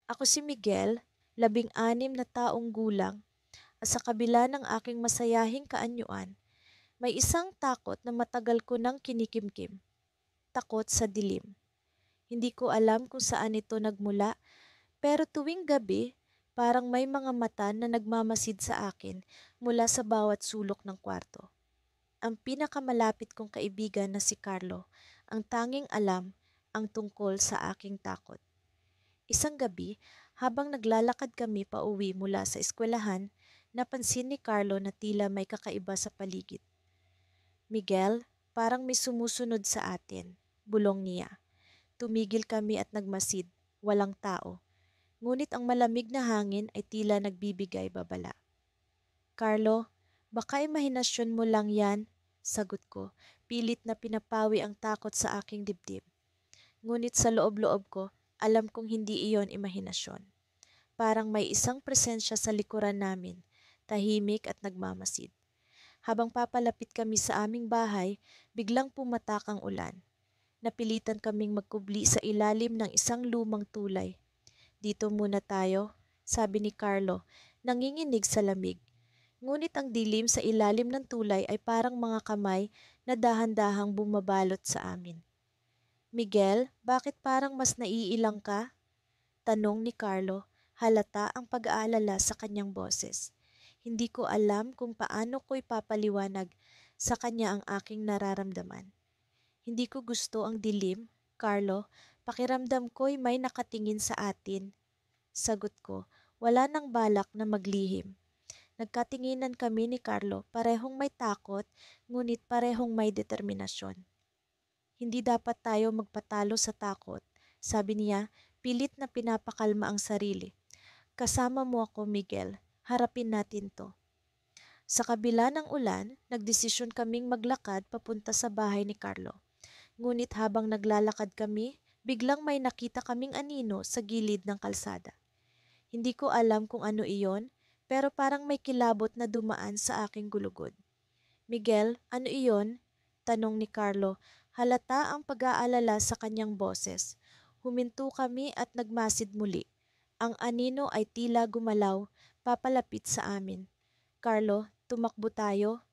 Ako si Miguel, 16 na taong gulang, at sa kabila ng aking masayahing kaanyuan, may isang takot na matagal ko nang kinikimkim. Takot sa dilim. Hindi ko alam kung saan ito nagmula, pero tuwing gabi, parang may mga mata na nagmamasid sa akin mula sa bawat sulok ng kwarto. Ang pinakamalapit kong kaibigan na si Carlo, ang tanging alam ang tungkol sa aking takot. Isang gabi, habang naglalakad kami pauwi mula sa eskwelahan, napansin ni Carlo na tila may kakaiba sa paligid. Miguel, parang may sumusunod sa atin, bulong niya. Tumigil kami at nagmasid, walang tao. Ngunit ang malamig na hangin ay tila nagbibigay babala. Carlo, baka imahinasyon mo lang yan, sagot ko, pilit na pinapawi ang takot sa aking dibdib. Ngunit sa loob-loob ko, alam kong hindi iyon imahinasyon. Parang may isang presensya sa likuran namin, tahimik at nagmamasid. Habang papalapit kami sa aming bahay, biglang pumatak ang ulan. Napilitan kaming magkubli sa ilalim ng isang lumang tulay. Dito muna tayo, sabi ni Carlo, nanginginig sa lamig. Ngunit ang dilim sa ilalim ng tulay ay parang mga kamay na dahan-dahang bumabalot sa amin. Miguel, bakit parang mas naiilang ka? Tanong ni Carlo, halata ang pag-aalala sa kanyang boses. Hindi ko alam kung paano ko ipapaliwanag sa kanya ang aking nararamdaman. Hindi ko gusto ang dilim, Carlo. Pakiramdam ko'y may nakatingin sa atin. Sagot ko, wala nang balak na maglihim. Nagkatinginan kami ni Carlo, parehong may takot, ngunit parehong may determinasyon. Hindi dapat tayo magpatalo sa takot, sabi niya, pilit na pinapakalma ang sarili. Kasama mo ako, Miguel. Harapin natin to. Sa kabila ng ulan, nagdesisyon kaming maglakad papunta sa bahay ni Carlo. Ngunit habang naglalakad kami, biglang may nakita kaming anino sa gilid ng kalsada. Hindi ko alam kung ano iyon, pero parang may kilabot na dumaan sa aking gulugod. Miguel, ano iyon? Tanong ni Carlo. Halata ang pag-aalala sa kanyang boses. Huminto kami at nagmasid muli. Ang anino ay tila gumalaw, papalapit sa amin. Carlo, tumakbo tayo.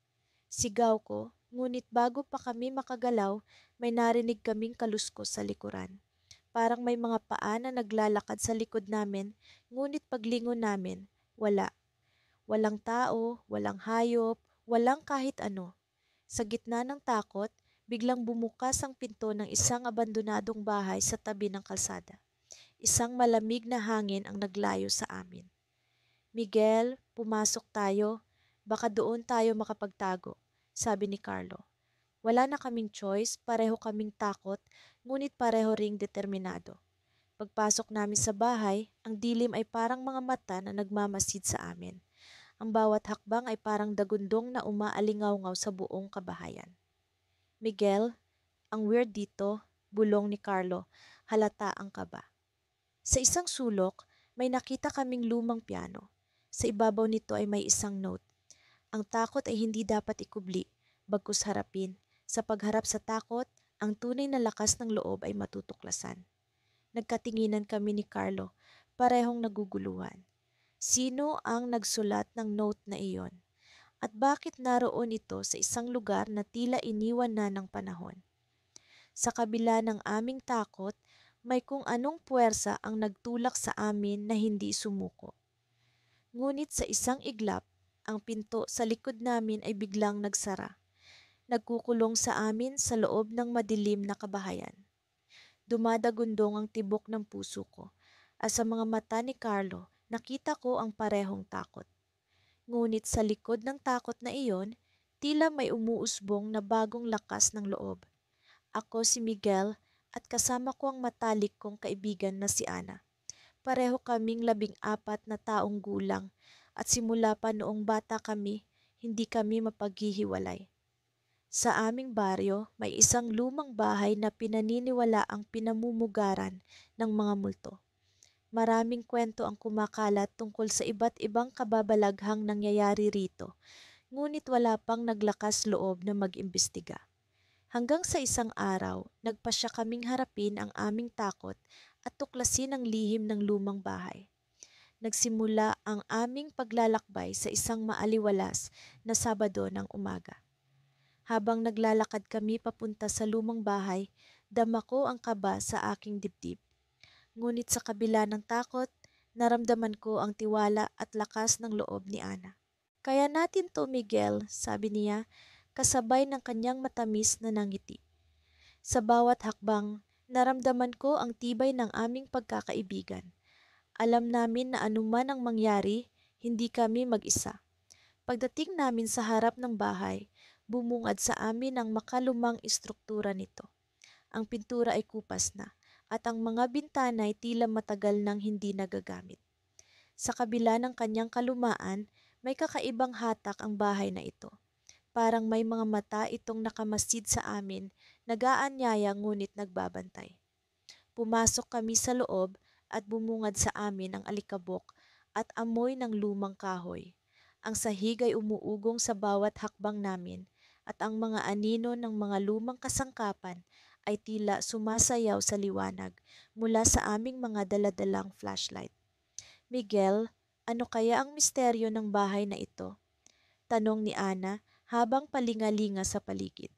Sigaw ko, ngunit bago pa kami makagalaw, may narinig kaming kaluskos sa likuran. Parang may mga paa na naglalakad sa likod namin, ngunit paglingon namin, wala. Walang tao, walang hayop, walang kahit ano. Sa gitna ng takot, biglang bumukas ang pinto ng isang abandonadong bahay sa tabi ng kalsada. Isang malamig na hangin ang naglayo sa amin. Miguel, pumasok tayo. Baka doon tayo makapagtago, sabi ni Carlo. Wala na kaming choice, pareho kaming takot, ngunit pareho ring determinado. Pagpasok namin sa bahay, ang dilim ay parang mga mata na nagmamasid sa amin. Ang bawat hakbang ay parang dagundong na umaalingaw-ngaw sa buong kabahayan. Miguel, ang weird dito, bulong ni Carlo, halata ang kaba. Sa isang sulok, may nakita kaming lumang piano. Sa ibabaw nito ay may isang note. Ang takot ay hindi dapat ikubli, bagkus harapin. Sa pagharap sa takot, ang tunay na lakas ng loob ay matutuklasan. Nagkatinginan kami ni Carlo, parehong naguguluhan. Sino ang nagsulat ng note na iyon? At bakit naroon ito sa isang lugar na tila iniwan na ng panahon? Sa kabila ng aming takot, may kung anong puwersa ang nagtulak sa amin na hindi sumuko. Ngunit sa isang iglap, ang pinto sa likod namin ay biglang nagsara. Nagkukulong sa amin sa loob ng madilim na kabahayan. Dumadagundong ang tibok ng puso ko, at sa mga mata ni Carlo, nakita ko ang parehong takot. Ngunit sa likod ng takot na iyon, tila may umuusbong na bagong lakas ng loob. Ako si Miguel at kasama ko ang matalik kong kaibigan na si Ana. Pareho kaming 14 na taong gulang at simula pa noong bata kami, hindi kami mapaghihiwalay. Sa aming baryo, may isang lumang bahay na pinaniniwala ang pinamumugaran ng mga multo. Maraming kwento ang kumakalat tungkol sa iba't ibang kababalaghang nangyayari rito, ngunit wala pang naglakas loob na mag-imbestiga. Hanggang sa isang araw, nagpasya kaming harapin ang aming takot at tuklasin ang lihim ng lumang bahay. Nagsimula ang aming paglalakbay sa isang maaliwalas na Sabado ng umaga. Habang naglalakad kami papunta sa lumang bahay, dama ko ang kaba sa aking dibdib. Ngunit sa kabila ng takot, naramdaman ko ang tiwala at lakas ng loob ni Ana. "Kaya natin to, Miguel," sabi niya, kasabay ng kanyang matamis na nangiti. Sa bawat hakbang, naramdaman ko ang tibay ng aming pagkakaibigan. Alam namin na anuman ang mangyari, hindi kami mag-isa. Pagdating namin sa harap ng bahay, bumungad sa amin ang makalumang istruktura nito. Ang pintura ay kupas na, at ang mga bintana ay tila matagal nang hindi nagagamit. Sa kabila ng kanyang kalumaan, may kakaibang hatak ang bahay na ito. Parang may mga mata itong nakamasid sa amin, nag-aanyaya ngunit nagbabantay. Pumasok kami sa loob at bumungad sa amin ang alikabok at amoy ng lumang kahoy. Ang sahig ay umuugong sa bawat hakbang namin at ang mga anino ng mga lumang kasangkapan ay tila sumasayaw sa liwanag mula sa aming mga daladalang flashlight. "Miguel, ano kaya ang misteryo ng bahay na ito?" tanong ni Ana habang palingalinga sa paligid.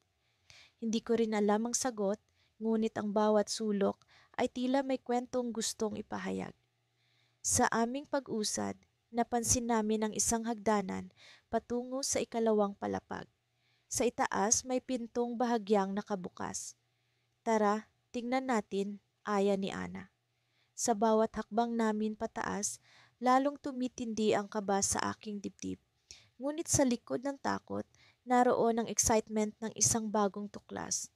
Hindi ko rin alam ang sagot, ngunit ang bawat sulok ay tila may kwentong gustong ipahayag. Sa aming pag-usad, napansin namin ang isang hagdanan patungo sa ikalawang palapag. Sa itaas may pintong bahagyang nakabukas. "Tara, tingnan natin," aya ni Ana. Sa bawat hakbang namin pataas, lalong tumitindi ang kaba sa aking dibdib. Ngunit sa likod ng takot, naroon ang excitement ng isang bagong tuklas.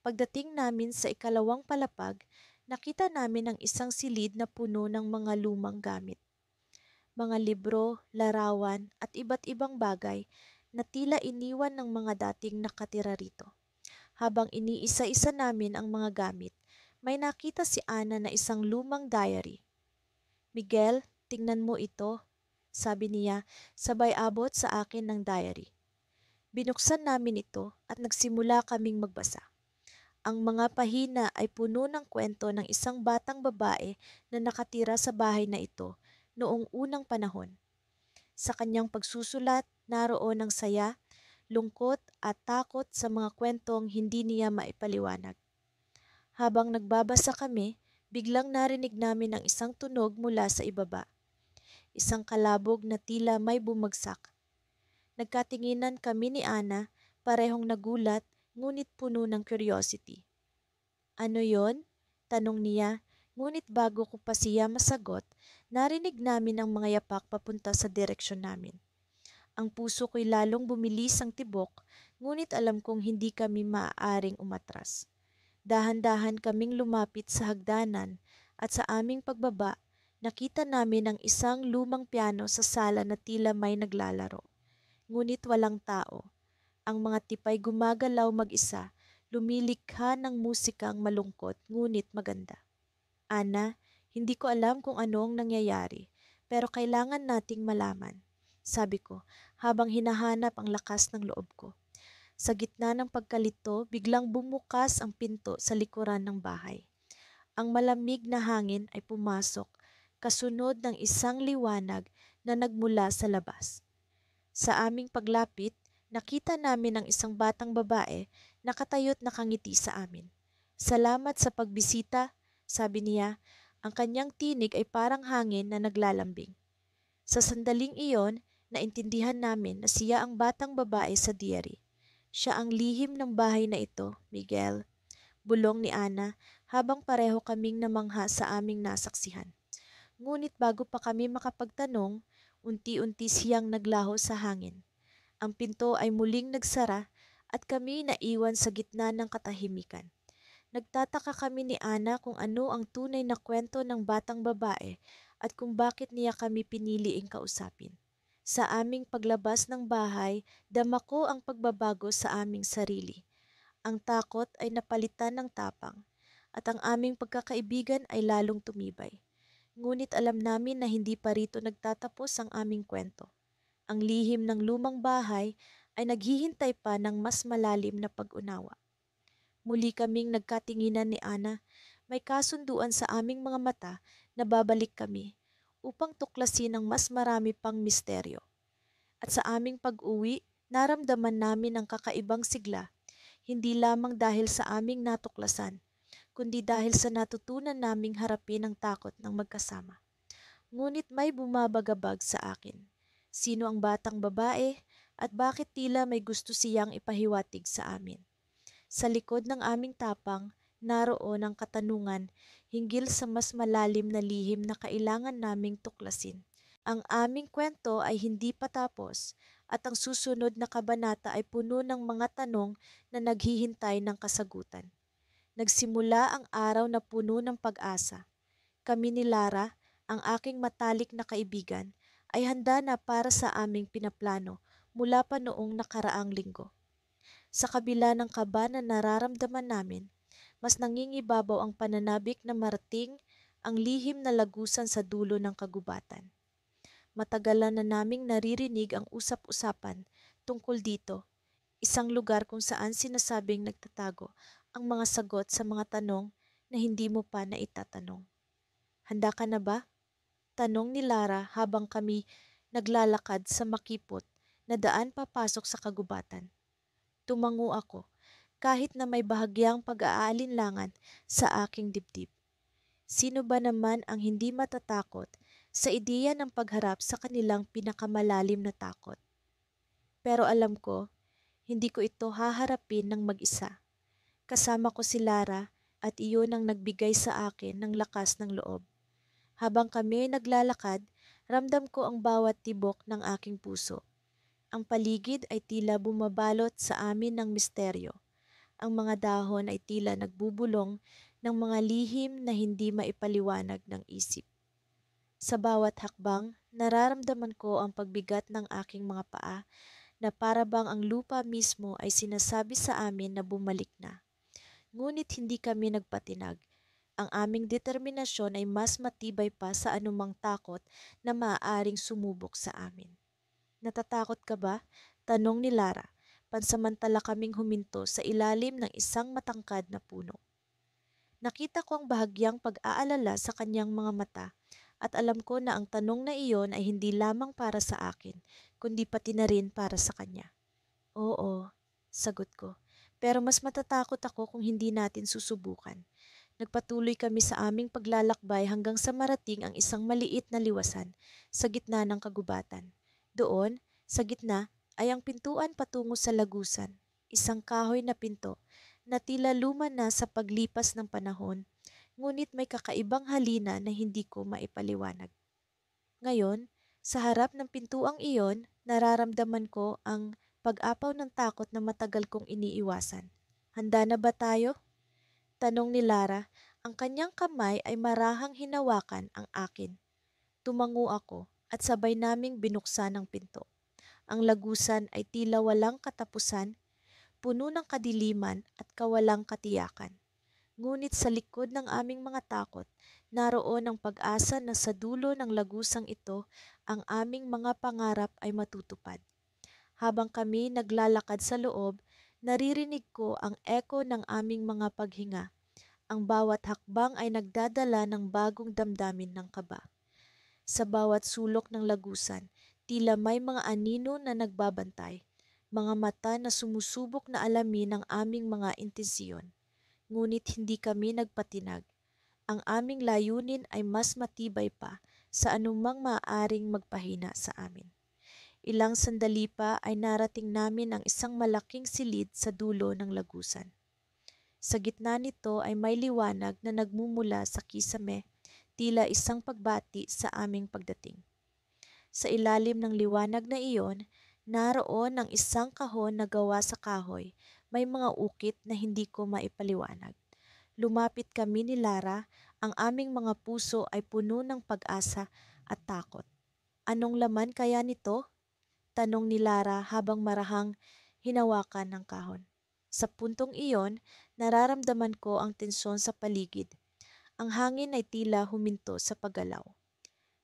Pagdating namin sa ikalawang palapag, nakita namin ang isang silid na puno ng mga lumang gamit. Mga libro, larawan at iba't ibang bagay na tila iniwan ng mga dating nakatira rito. Habang iniisa-isa namin ang mga gamit, may nakita si Ana na isang lumang diary. "Miguel, tingnan mo ito," sabi niya, sabay abot sa akin ng diary. Binuksan namin ito at nagsimula kaming magbasa. Ang mga pahina ay puno ng kwento ng isang batang babae na nakatira sa bahay na ito noong unang panahon. Sa kanyang pagsusulat, naroon ang saya, lungkot at takot sa mga kwentong hindi niya maipaliwanag. Habang nagbabasa kami, biglang narinig namin ang isang tunog mula sa ibaba. Isang kalabog na tila may bumagsak. Nagkatinginan kami ni Ana, parehong nagulat ngunit puno ng curiosity. "Ano yon?" tanong niya, ngunit bago ko pa siya masagot, narinig namin ang mga yapak papunta sa direksyon namin. Ang puso ko'y lalong bumilis ang tibok, ngunit alam kong hindi kami maaaring umatras. Dahan-dahan kaming lumapit sa hagdanan at sa aming pagbaba, nakita namin ang isang lumang piano sa sala na tila may naglalaro. Ngunit walang tao. Ang mga tipay gumagalaw mag-isa, lumilikha ng musikang malungkot ngunit maganda. "Ana, hindi ko alam kung ano ang nangyayari, pero kailangan nating malaman," sabi ko habang hinahanap ang lakas ng loob ko. Sa gitna ng pagkalito, biglang bumukas ang pinto sa likuran ng bahay. Ang malamig na hangin ay pumasok, kasunod ng isang liwanag na nagmula sa labas. Sa aming paglapit, nakita namin ang isang batang babae na nakatayo't nakangiti sa amin. "Salamat sa pagbisita," sabi niya. Ang kanyang tinig ay parang hangin na naglalambing. Sa sandaling iyon, naintindihan namin na siya ang batang babae sa diary. "Siya ang lihim ng bahay na ito, Miguel," bulong ni Ana habang pareho kaming namangha sa aming nasaksihan. Ngunit bago pa kami makapagtanong, unti-unti siyang naglaho sa hangin. Ang pinto ay muling nagsara at kami naiwan sa gitna ng katahimikan. Nagtataka kami ni Ana kung ano ang tunay na kwento ng batang babae at kung bakit niya kami piniliing kausapin. Sa aming paglabas ng bahay, dama ko ang pagbabago sa aming sarili. Ang takot ay napalitan ng tapang at ang aming pagkakaibigan ay lalong tumibay. Ngunit alam namin na hindi pa rito nagtatapos ang aming kwento. Ang lihim ng lumang bahay ay naghihintay pa ng mas malalim na pag-unawa. Muli kaming nagkatinginan ni Ana. may kasunduan sa aming mga mata na babalik kami upang tuklasin ang mas marami pang misteryo. At sa aming pag-uwi, naramdaman namin ang kakaibang sigla, hindi lamang dahil sa aming natuklasan, kundi dahil sa natutunan naming harapin ang takot ng magkasama. Ngunit may bumabagabag sa akin. Sino ang batang babae at bakit tila may gusto siyang ipahiwatig sa amin? Sa likod ng aming tapang, naroon ang katanungan hinggil sa mas malalim na lihim na kailangan naming tuklasin. Ang aming kwento ay hindi pa tapos at ang susunod na kabanata ay puno ng mga tanong na naghihintay ng kasagutan. Nagsimula ang araw na puno ng pag-asa. Kami ni Lara, ang aking matalik na kaibigan, ay handa na para sa aming pinaplano mula pa noong nakaraang linggo. Sa kabila ng kaba na nararamdaman namin, mas nangingibabaw ang pananabik na marating ang lihim na lagusan sa dulo ng kagubatan. Matagalan na naming naririnig ang usap-usapan tungkol dito, isang lugar kung saan sinasabing nagtatago ang mga sagot sa mga tanong na hindi mo pa naitatanong. Handa ka na ba? Tanong ni Lara habang kami naglalakad sa makipot na daan papasok sa kagubatan. Tumango ako kahit na may bahagyang pag-aalinlangan sa aking dibdib. Sino ba naman ang hindi matatakot sa ideya ng pagharap sa kanilang pinakamalalim na takot? Pero alam ko, hindi ko ito haharapin ng mag-isa. Kasama ko si Lara at iyon ang nagbigay sa akin ng lakas ng loob. Habang kami naglalakad, ramdam ko ang bawat tibok ng aking puso. Ang paligid ay tila bumabalot sa amin ng misteryo. Ang mga dahon ay tila nagbubulong ng mga lihim na hindi maipaliwanag ng isip. Sa bawat hakbang, nararamdaman ko ang pagbigat ng aking mga paa na para bang ang lupa mismo ay sinasabi sa amin na bumalik na. Ngunit hindi kami nagpatinag. Ang aming determinasyon ay mas matibay pa sa anumang takot na maaaring sumubok sa amin. Natatakot ka ba? Tanong ni Lara. Pansamantala kaming huminto sa ilalim ng isang matangkad na puno. Nakita ko ang bahagyang pag-aalala sa kanyang mga mata at alam ko na ang tanong na iyon ay hindi lamang para sa akin, kundi pati na rin para sa kanya. Oo, sagot ko. Pero mas matatakot ako kung hindi natin susubukan. Nagpatuloy kami sa aming paglalakbay hanggang sa marating ang isang maliit na liwasan sa gitna ng kagubatan. Doon, sa gitna, ay ang pintuan patungo sa lagusan, isang kahoy na pinto na tila luma na sa paglipas ng panahon, ngunit may kakaibang halina na hindi ko maipaliwanag. Ngayon, sa harap ng pintuang iyon, nararamdaman ko ang pag-apaw ng takot na matagal kong iniiwasan. Handa na ba tayo? Tanong ni Lara, ang kanyang kamay ay marahang hinawakan ang akin. Tumango ako at sabay naming binuksan ang pinto. Ang lagusan ay tila walang katapusan, puno ng kadiliman at kawalang katiyakan. Ngunit sa likod ng aming mga takot, naroon ang pag-asa na sa dulo ng lagusang ito, ang aming mga pangarap ay matutupad. Habang kami naglalakad sa loob, naririnig ko ang echo ng aming mga paghinga. Ang bawat hakbang ay nagdadala ng bagong damdamin ng kaba. Sa bawat sulok ng lagusan, tila may mga anino na nagbabantay, mga mata na sumusubok na alamin ang aming mga intensyon. Ngunit hindi kami nagpatinag. Ang aming layunin ay mas matibay pa sa anumang maaaring magpahina sa amin. Ilang sandali pa ay narating namin ang isang malaking silid sa dulo ng lagusan. Sa gitna nito ay may liwanag na nagmumula sa kisame, tila isang pagbati sa aming pagdating. Sa ilalim ng liwanag na iyon, naroon ang isang kahon na gawa sa kahoy, may mga ukit na hindi ko maipaliwanag. Lumapit kami ni Lara, ang aming mga puso ay puno ng pag-asa at takot. Anong laman kaya nito? Tanong ni Lara habang marahang hinawakan ng kahon. Sa puntong iyon, nararamdaman ko ang tensyon sa paligid. Ang hangin ay tila huminto sa paggalaw.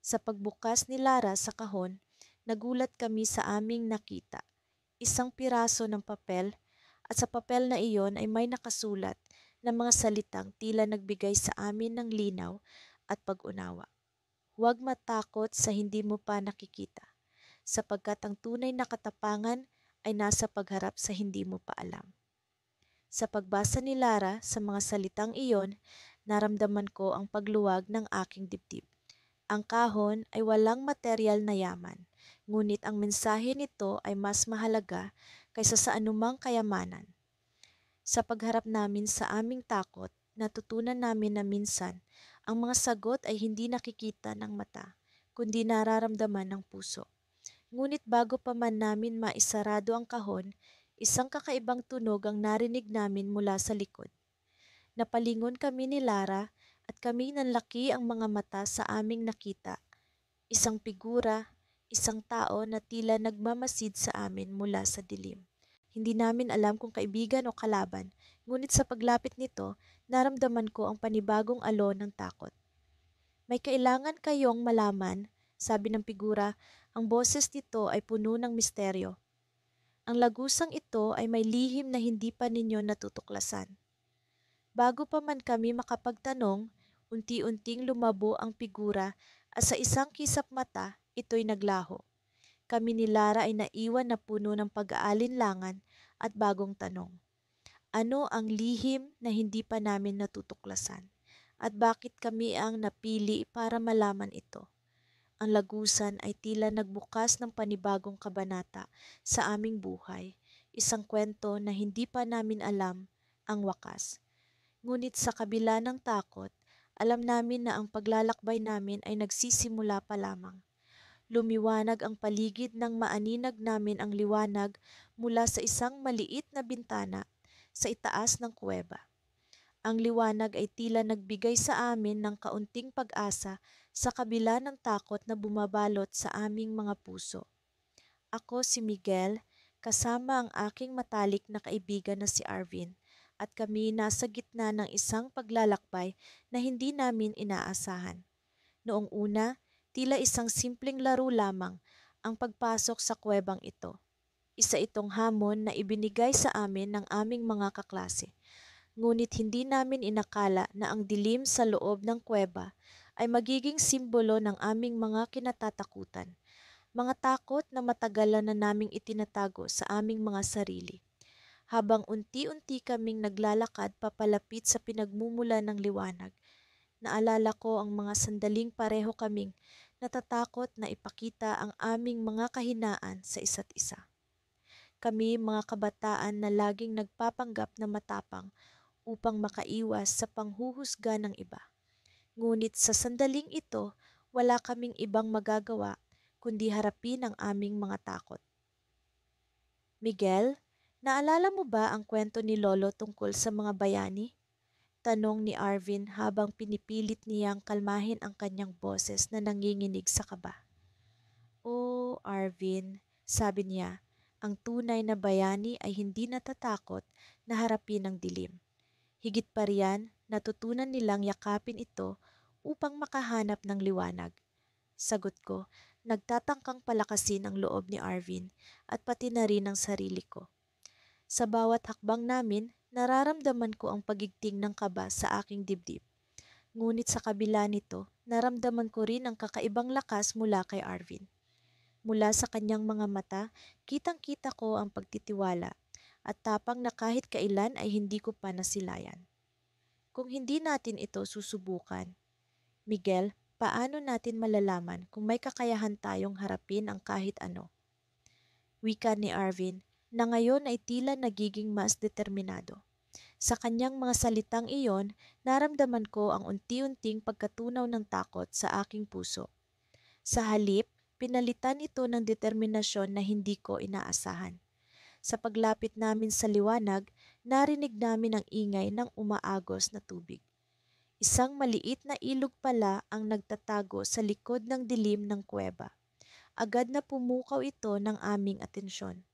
Sa pagbukas ni Lara sa kahon, nagulat kami sa aming nakita. Isang piraso ng papel at sa papel na iyon ay may nakasulat na mga salitang tila nagbigay sa amin ng linaw at pag-unawa. Huwag matakot sa hindi mo pa nakikita, sapagkat ang tunay na katapangan ay nasa pagharap sa hindi mo pa alam. Sa pagbasa ni Lara sa mga salitang iyon, naramdaman ko ang pagluwag ng aking dibdib. Ang kahon ay walang material na yaman, ngunit ang mensahe nito ay mas mahalaga kaysa sa anumang kayamanan. Sa pagharap namin sa aming takot, natutunan namin na minsan ang mga sagot ay hindi nakikita ng mata, kundi nararamdaman ng puso. Ngunit bago pa man namin maisarado ang kahon, isang kakaibang tunog ang narinig namin mula sa likod. Napalingon kami ni Lara at kami nanlaki ang mga mata sa aming nakita. Isang figura, isang tao na tila nagmamasid sa amin mula sa dilim. Hindi namin alam kung kaibigan o kalaban, ngunit sa paglapit nito, naramdaman ko ang panibagong alon ng takot. May kailangan kayong malaman, sabi ng figura, ang boses nito ay puno ng misteryo. Ang lagusang ito ay may lihim na hindi pa ninyo natutuklasan. Bago pa man kami makapagtanong, unti-unting lumabo ang figura at sa isang kisap mata, ito'y naglaho. Kami ni Lara ay naiwan na puno ng pag-aalinlangan at bagong tanong. Ano ang lihim na hindi pa namin natutuklasan? At bakit kami ang napili para malaman ito? Ang lagusan ay tila nagbukas ng panibagong kabanata sa aming buhay, isang kwento na hindi pa namin alam ang wakas. Ngunit sa kabila ng takot, alam namin na ang paglalakbay namin ay nagsisimula pa lamang. Lumiwanag ang paligid nang maaninag namin ang liwanag mula sa isang maliit na bintana sa itaas ng kuweba. Ang liwanag ay tila nagbigay sa amin ng kaunting pag-asa sa kabila ng takot na bumabalot sa aming mga puso. Ako si Miguel, kasama ang aking matalik na kaibigan na si Arvin, at kami nasa gitna ng isang paglalakbay na hindi namin inaasahan. Noong una, tila isang simpleng laro lamang ang pagpasok sa kuwebang ito. Isa itong hamon na ibinigay sa amin ng aming mga kaklase. Ngunit hindi namin inakala na ang dilim sa loob ng kuweba ay magiging simbolo ng aming mga kinatatakutan. Mga takot na matagalan na naming itinatago sa aming mga sarili. Habang unti-unti kaming naglalakad papalapit sa pinagmumula ng liwanag, naalala ko ang mga sandaling pareho kaming natatakot na ipakita ang aming mga kahinaan sa isa't isa. Kami mga kabataan na laging nagpapanggap na matapang upang makaiwas sa panghuhusga ng iba. Ngunit sa sandaling ito, wala kaming ibang magagawa kundi harapin ang aming mga takot. Miguel, naalala mo ba ang kwento ni Lolo tungkol sa mga bayani? Tanong ni Arvin habang pinipilit niyang kalmahin ang kanyang boses na nanginginig sa kaba. Oh, Arvin, sabi niya, ang tunay na bayani ay hindi natatakot na harapin ang dilim. Higit pa riyan, natutunan nilang yakapin ito upang makahanap ng liwanag. Sagot ko, nagtatangkang palakasin ang loob ni Arvin at pati na rin ang sarili ko. Sa bawat hakbang namin, nararamdaman ko ang pagigting ng kaba sa aking dibdib. Ngunit sa kabila nito, naramdaman ko rin ang kakaibang lakas mula kay Arvin. Mula sa kanyang mga mata, kitang-kita ko ang pagtitiwala at tapang na kahit kailan ay hindi ko pa nasilayan. Kung hindi natin ito susubukan, Miguel, paano natin malalaman kung may kakayahan tayong harapin ang kahit ano? Wika ni Arvin, na ngayon ay tila nagiging mas determinado. Sa kanyang mga salitang iyon, naramdaman ko ang unti-unting pagkatunaw ng takot sa aking puso. Sa halip, pinalitan ito ng determinasyon na hindi ko inaasahan. Sa paglapit namin sa liwanag, narinig namin ang ingay ng umaagos na tubig. Isang maliit na ilog pala ang nagtatago sa likod ng dilim ng kuweba. Agad na pumukaw ito ng aming atensyon.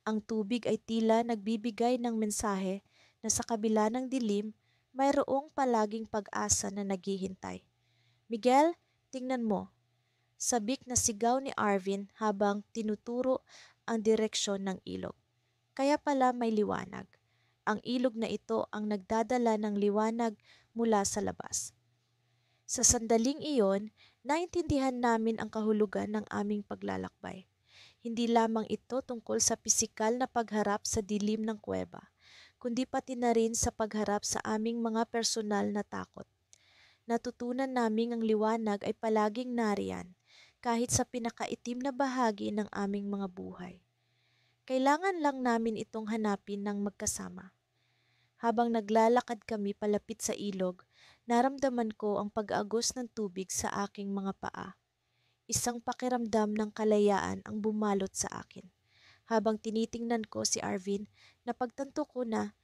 Ang tubig ay tila nagbibigay ng mensahe na sa kabila ng dilim, mayroong palaging pag-asa na naghihintay. Miguel, tingnan mo. Sabik na sigaw ni Arvin habang tinuturo ang direksyon ng ilog. Kaya pala may liwanag. Ang ilog na ito ang nagdadala ng liwanag mula sa labas. Sa sandaling iyon, naintindihan namin ang kahulugan ng aming paglalakbay. Hindi lamang ito tungkol sa pisikal na pagharap sa dilim ng kuweba, kundi pati na rin sa pagharap sa aming mga personal na takot. Natutunan naming ang liwanag ay palaging nariyan, kahit sa pinakaitim na bahagi ng aming mga buhay. Kailangan lang namin itong hanapin ng magkasama. Habang naglalakad kami palapit sa ilog, naramdaman ko ang pag-agos ng tubig sa aking mga paa. Isang pakiramdam ng kalayaan ang bumalot sa akin. Habang tinitingnan ko si Arvin, napagtanto ko na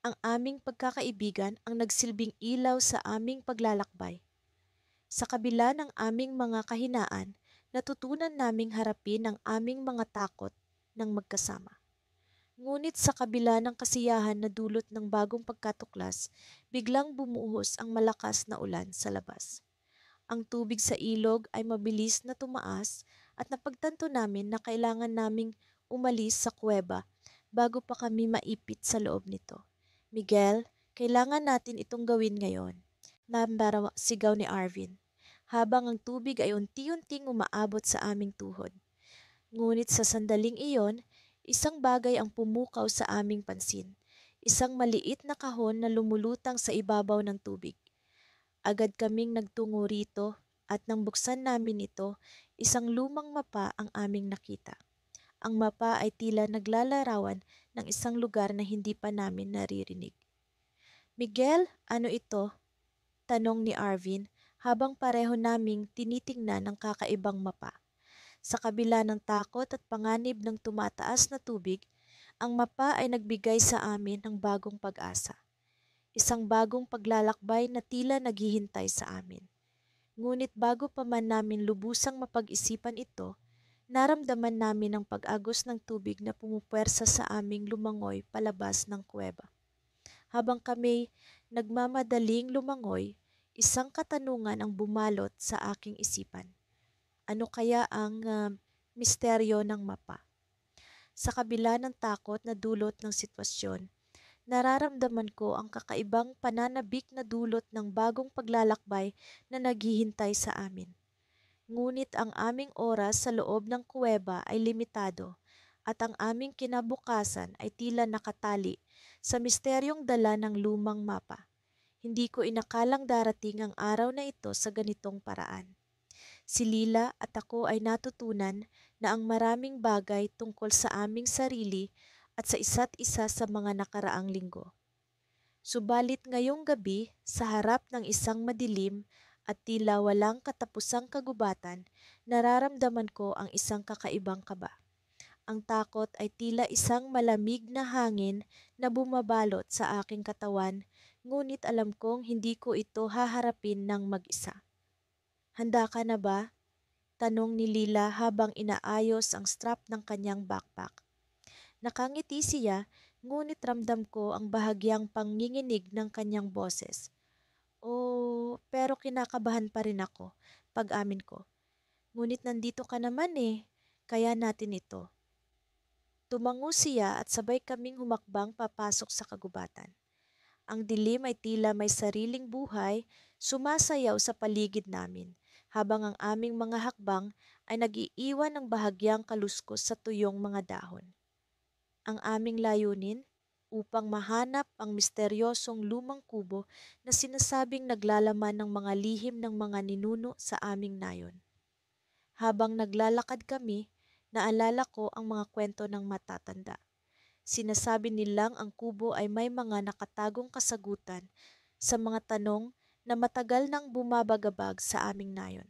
ang aming pagkakaibigan ang nagsilbing ilaw sa aming paglalakbay. Sa kabila ng aming mga kahinaan, natutunan naming harapin ang aming mga takot ng magkasama. Ngunit sa kabila ng kasiyahan na dulot ng bagong pagkatuklas, biglang bumuhos ang malakas na ulan sa labas. Ang tubig sa ilog ay mabilis na tumaas at napagtanto namin na kailangan naming umalis sa kuweba bago pa kami maipit sa loob nito. Miguel, kailangan natin itong gawin ngayon, nambarawa sigaw ni Arvin, habang ang tubig ay unti-unting umaabot sa aming tuhod. Ngunit sa sandaling iyon, isang bagay ang pumukaw sa aming pansin. Isang maliit na kahon na lumulutang sa ibabaw ng tubig. Agad kaming nagtungo rito at nang buksan namin ito, isang lumang mapa ang aming nakita. Ang mapa ay tila naglalarawan ng isang lugar na hindi pa namin naririnig. Miguel, ano ito? Tanong ni Arvin habang pareho naming tinitingnan ang kakaibang mapa. Sa kabila ng takot at panganib ng tumataas na tubig, ang mapa ay nagbigay sa amin ng bagong pag-asa. Isang bagong paglalakbay na tila naghihintay sa amin. Ngunit bago pa man namin lubusang mapag-isipan ito, naramdaman namin ang pag-agos ng tubig na pumupuwersa sa aming lumangoy palabas ng kuweba. Habang kami nagmamadaling lumangoy, isang katanungan ang bumalot sa aking isipan. Ano kaya ang misteryo ng mapa? Sa kabila ng takot na dulot ng sitwasyon, nararamdaman ko ang kakaibang pananabik na dulot ng bagong paglalakbay na naghihintay sa amin. Ngunit ang aming oras sa loob ng kuweba ay limitado at ang aming kinabukasan ay tila nakatali sa misteryong dala ng lumang mapa. Hindi ko inakalang darating ang araw na ito sa ganitong paraan. Si Lila at ako ay natutunan na ang maraming bagay tungkol sa aming sarili at sa isa't isa sa mga nakaraang linggo. Subalit ngayong gabi, sa harap ng isang madilim at tila walang katapusang kagubatan, nararamdaman ko ang isang kakaibang kaba. Ang takot ay tila isang malamig na hangin na bumabalot sa aking katawan, ngunit alam kong hindi ko ito haharapin ng mag-isa. Handa ka na ba? Tanong ni Lila habang inaayos ang strap ng kanyang backpack. Nakangiti siya, ngunit ramdam ko ang bahagyang panginginig ng kanyang boses. Oh, pero kinakabahan pa rin ako, pag-amin ko. Ngunit nandito ka naman kaya natin ito. Tumango siya at sabay kaming humakbang papasok sa kagubatan. Ang dilim ay tila may sariling buhay, sumasayaw sa paligid namin, habang ang aming mga hakbang ay nag-iiwan ng bahagyang kaluskos sa tuyong mga dahon. Ang aming layunin upang mahanap ang misteryosong lumang kubo na sinasabing naglalaman ng mga lihim ng mga ninuno sa aming nayon. Habang naglalakad kami, naalala ko ang mga kwento ng matatanda. Sinasabi nilang ang kubo ay may mga nakatagong kasagutan sa mga tanong na matagal nang bumabagabag sa aming nayon.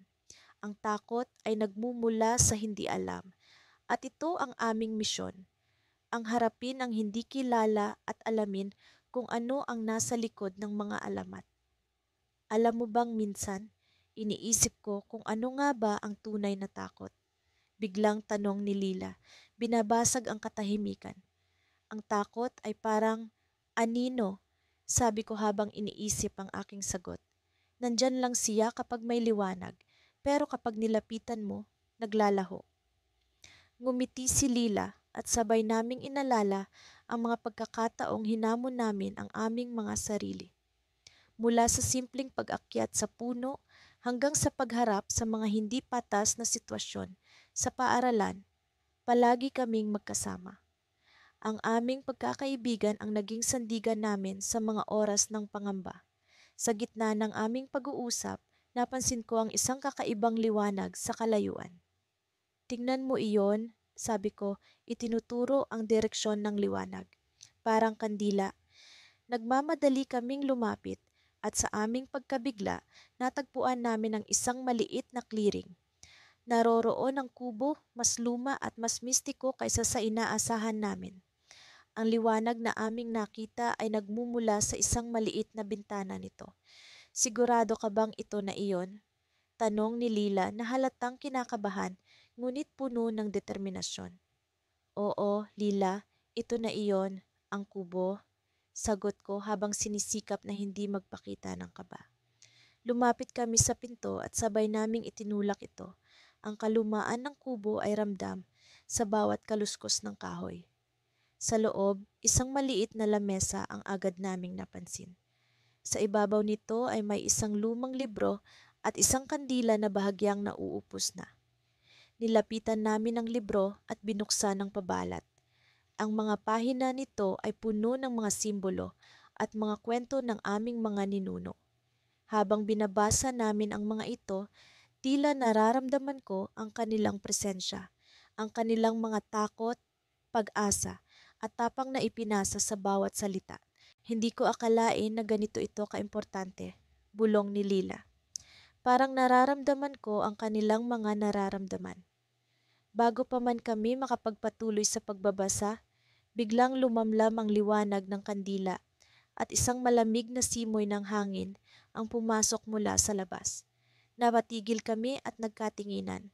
Ang takot ay nagmumula sa hindi alam, at ito ang aming misyon, ang harapin ang hindi kilala at alamin kung ano ang nasa likod ng mga alamat. Alam mo bang minsan, iniisip ko kung ano nga ba ang tunay na takot? Biglang tanong ni Lila, binabasag ang katahimikan. Ang takot ay parang anino, sabi ko habang iniisip ang aking sagot. Nandyan lang siya kapag may liwanag, pero kapag nilapitan mo, naglalaho. Ngumiti si Lila at sabay naming inalala ang mga pagkakataong hinamon namin ang aming mga sarili. Mula sa simpleng pag-akyat sa puno hanggang sa pagharap sa mga hindi patas na sitwasyon sa paaralan, palagi kaming magkasama. Ang aming pagkakaibigan ang naging sandigan namin sa mga oras ng pangamba. Sa gitna ng aming pag-uusap, napansin ko ang isang kakaibang liwanag sa kalayuan. Tingnan mo iyon, sabi ko, itinuturo ang direksyon ng liwanag. Parang kandila. Nagmamadali kaming lumapit at sa aming pagkabigla, natagpuan namin ang isang maliit na clearing. Naroroon ang kubo, mas luma at mas mistiko kaysa sa inaasahan namin. Ang liwanag na aming nakita ay nagmumula sa isang maliit na bintana nito. Sigurado ka bang ito na iyon? Tanong ni Lila na halatang kinakabahan ngunit puno ng determinasyon. Oo, Lila, ito na iyon, ang kubo. Sagot ko habang sinisikap na hindi magpakita ng kaba. Lumapit kami sa pinto at sabay naming itinulak ito. Ang kalumaan ng kubo ay ramdam sa bawat kaluskos ng kahoy. Sa loob, isang maliit na lamesa ang agad naming napansin. Sa ibabaw nito ay may isang lumang libro at isang kandila na bahagyang nauupos na. Nilapitan namin ang libro at binuksan ng pabalat. Ang mga pahina nito ay puno ng mga simbolo at mga kwento ng aming mga ninuno. Habang binabasa namin ang mga ito, tila nararamdaman ko ang kanilang presensya, ang kanilang mga takot, pag-asa, at tapang na ipinasa sa bawat salita. Hindi ko akalain na ganito ito kaimportante, bulong ni Lila. Parang nararamdaman ko ang kanilang mga nararamdaman. Bago pa man kami makapagpatuloy sa pagbabasa, biglang lumamlam ang liwanag ng kandila at isang malamig na simoy ng hangin ang pumasok mula sa labas. Napatigil kami at nagkatinginan.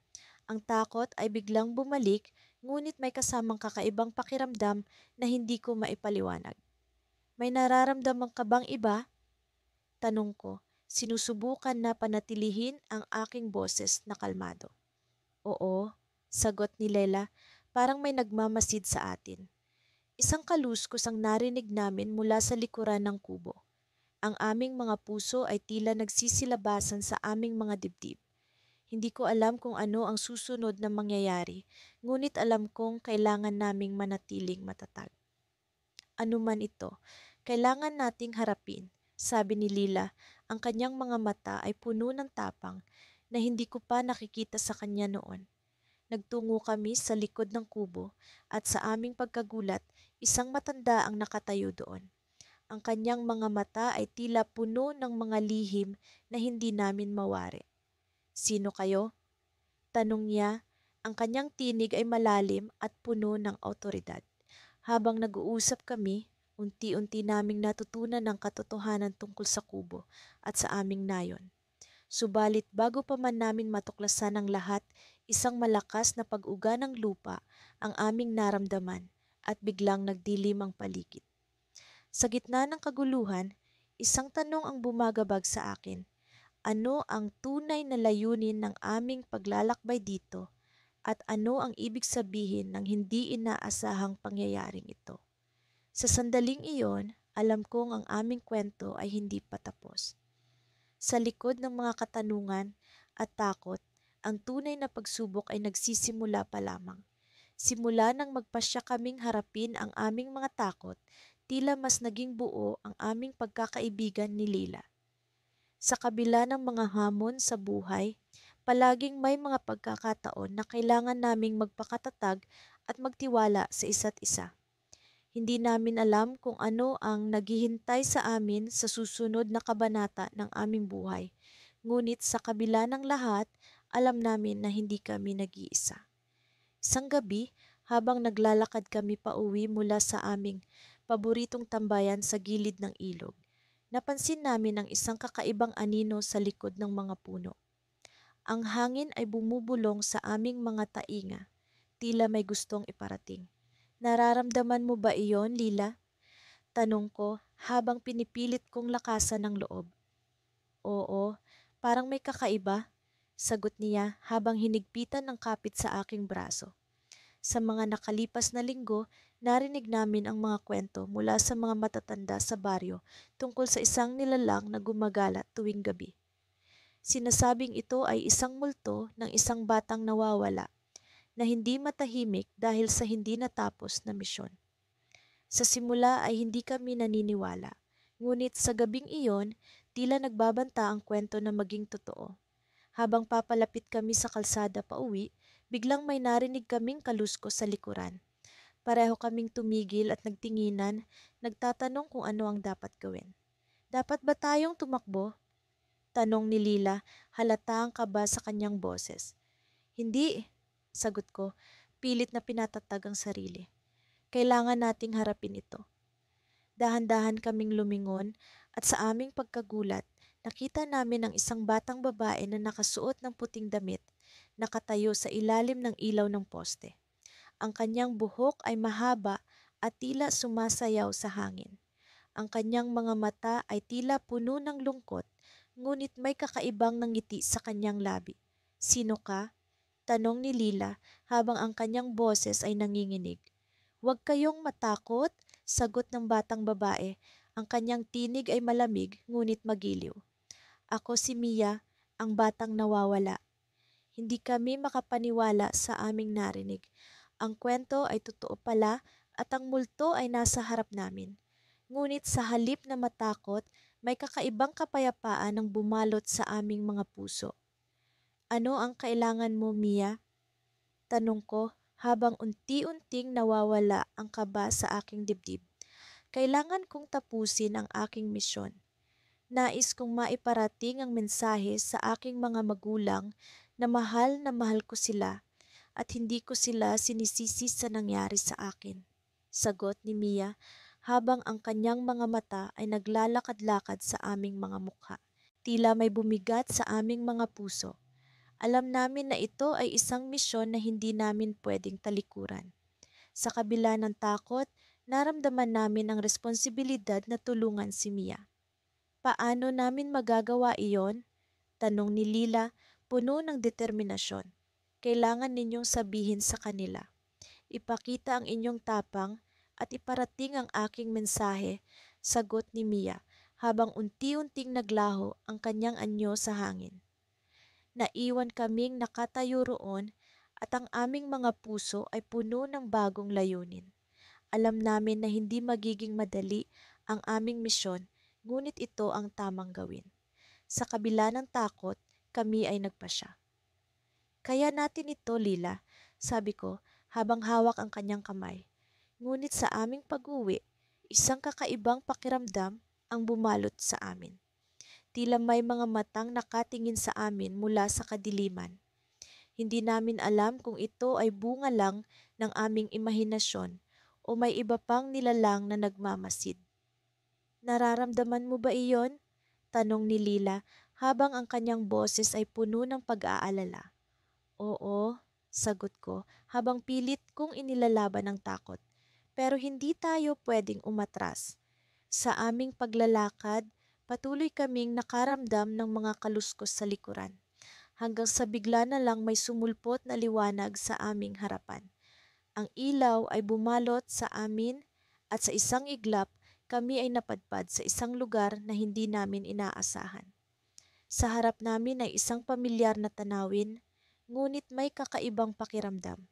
Ang takot ay biglang bumalik, ngunit may kasamang kakaibang pakiramdam na hindi ko maipaliwanag. May nararamdaman ka bang iba? Tanong ko, sinusubukan na panatilihin ang aking boses na kalmado. Oo, sagot ni Lela, parang may nagmamasid sa atin. Isang kaluskos ang narinig namin mula sa likuran ng kubo. Ang aming mga puso ay tila nagsisilabasan sa aming mga dibdib. Hindi ko alam kung ano ang susunod na mangyayari, ngunit alam kong kailangan naming manatiling matatag. Ano man ito, kailangan nating harapin, sabi ni Lila. Ang kanyang mga mata ay puno ng tapang na hindi ko pa nakikita sa kanya noon. Nagtungo kami sa likod ng kubo at sa aming pagkagulat, isang matanda ang nakatayo doon. Ang kanyang mga mata ay tila puno ng mga lihim na hindi namin mawari. Sino kayo? Tanong niya. Ang kanyang tinig ay malalim at puno ng awtoridad. Habang nag-uusap kami, unti-unti naming natutunan ang katotohanan tungkol sa kubo at sa aming nayon. Subalit bago pa man namin matuklasan ang lahat, isang malakas na pag-uga ng lupa ang aming naramdaman at biglang nagdilim ang paligid. Sa gitna ng kaguluhan, isang tanong ang bumagabag sa akin. Ano ang tunay na layunin ng aming paglalakbay dito at ano ang ibig sabihin ng hindi inaasahang pangyayaring ito? Sa sandaling iyon, alam kong ang aming kwento ay hindi pa tapos. Sa likod ng mga katanungan at takot, ang tunay na pagsubok ay nagsisimula pa lamang. Simula nang magpasya kaming harapin ang aming mga takot, tila mas naging buo ang aming pagkakaibigan ni Lila. Sa kabila ng mga hamon sa buhay, palaging may mga pagkakataon na kailangan naming magpakatatag at magtiwala sa isa't isa. Hindi namin alam kung ano ang naghihintay sa amin sa susunod na kabanata ng aming buhay. Ngunit sa kabila ng lahat, alam namin na hindi kami nag-iisa. Isang gabi, habang naglalakad kami pauwi mula sa aming paboritong tambayan sa gilid ng ilog, napansin namin ang isang kakaibang anino sa likod ng mga puno. Ang hangin ay bumubulong sa aming mga tainga, tila may gustong iparating. Nararamdaman mo ba iyon, Lila? Tanong ko habang pinipilit kong lakasan ng loob. Oo, parang may kakaiba, sagot niya habang hinigpitan ng kapit sa aking braso. Sa mga nakalipas na linggo, narinig namin ang mga kwento mula sa mga matatanda sa baryo tungkol sa isang nilalang na gumagala tuwing gabi. Sinasabing ito ay isang multo ng isang batang nawawala na hindi matahimik dahil sa hindi natapos na misyon. Sa simula ay hindi kami naniniwala, ngunit sa gabing iyon, tila nagbabanta ang kwento na maging totoo. Habang papalapit kami sa kalsada pauwi, biglang may narinig kaming kaluskos sa likuran. Pareho kaming tumigil at nagtinginan, nagtatanong kung ano ang dapat gawin. Dapat ba tayong tumakbo? Tanong ni Lila, halata ang kaba sa kanyang boses. Hindi, sagot ko, pilit na pinatatag ang sarili. Kailangan nating harapin ito. Dahan-dahan kaming lumingon at sa aming pagkagulat, nakita namin ang isang batang babae na nakasuot ng puting damit, nakatayo sa ilalim ng ilaw ng poste. Ang kanyang buhok ay mahaba at tila sumasayaw sa hangin. Ang kanyang mga mata ay tila puno ng lungkot, ngunit may kakaibang ngiti sa kanyang labi. Sino ka? Tanong ni Lila habang ang kanyang boses ay nanginginig. Huwag kayong matakot, sagot ng batang babae. Ang kanyang tinig ay malamig ngunit magiliw. Ako si Mia, ang batang nawawala. Hindi kami makapaniwala sa aming narinig. Ang kwento ay totoo pala at ang multo ay nasa harap namin. Ngunit sa halip na matakot, may kakaibang kapayapaan ang bumalot sa aming mga puso. Ano ang kailangan mo, Mia? Tanong ko habang unti-unting nawawala ang kaba sa aking dibdib. Kailangan kong tapusin ang aking misyon. Nais kong maiparating ang mensahe sa aking mga magulang na mahal ko sila at hindi ko sila sinisisi sa nangyari sa akin. Sagot ni Mia habang ang kanyang mga mata ay naglalakad-lakad sa aming mga mukha. Tila may bumigat sa aming mga puso. Alam namin na ito ay isang misyon na hindi namin pwedeng talikuran. Sa kabila ng takot, naramdaman namin ang responsibilidad na tulungan si Mia. Paano namin magagawa iyon? Tanong ni Lila, puno ng determinasyon. Kailangan ninyong sabihin sa kanila. Ipakita ang inyong tapang at iparating ang aking mensahe, sagot ni Mia habang unti-unting naglaho ang kanyang anyo sa hangin. Naiwan kaming nakatayo roon at ang aming mga puso ay puno ng bagong layunin. Alam namin na hindi magiging madali ang aming misyon, ngunit ito ang tamang gawin. Sa kabila ng takot, kami ay nagpasya. Kaya natin ito, Lila, sabi ko habang hawak ang kanyang kamay. Ngunit sa aming pag-uwi, isang kakaibang pakiramdam ang bumalot sa amin. Tila may mga matang nakatingin sa amin mula sa kadiliman. Hindi namin alam kung ito ay bunga lang ng aming imahinasyon o may iba pang nilalang na nagmamasid. Nararamdaman mo ba iyon? Tanong ni Lila habang ang kanyang boses ay puno ng pag-aalala. Oo, sagot ko habang pilit kong inilalaban ng takot. Pero hindi tayo pwedeng umatras. Sa aming paglalakad, patuloy kaming nakaramdam ng mga kaluskos sa likuran. Hanggang sa bigla na lang may sumulpot na liwanag sa aming harapan. Ang ilaw ay bumalot sa amin at sa isang iglap kami ay napadpad sa isang lugar na hindi namin inaasahan. Sa harap namin ay isang pamilyar na tanawin, ngunit may kakaibang pakiramdam.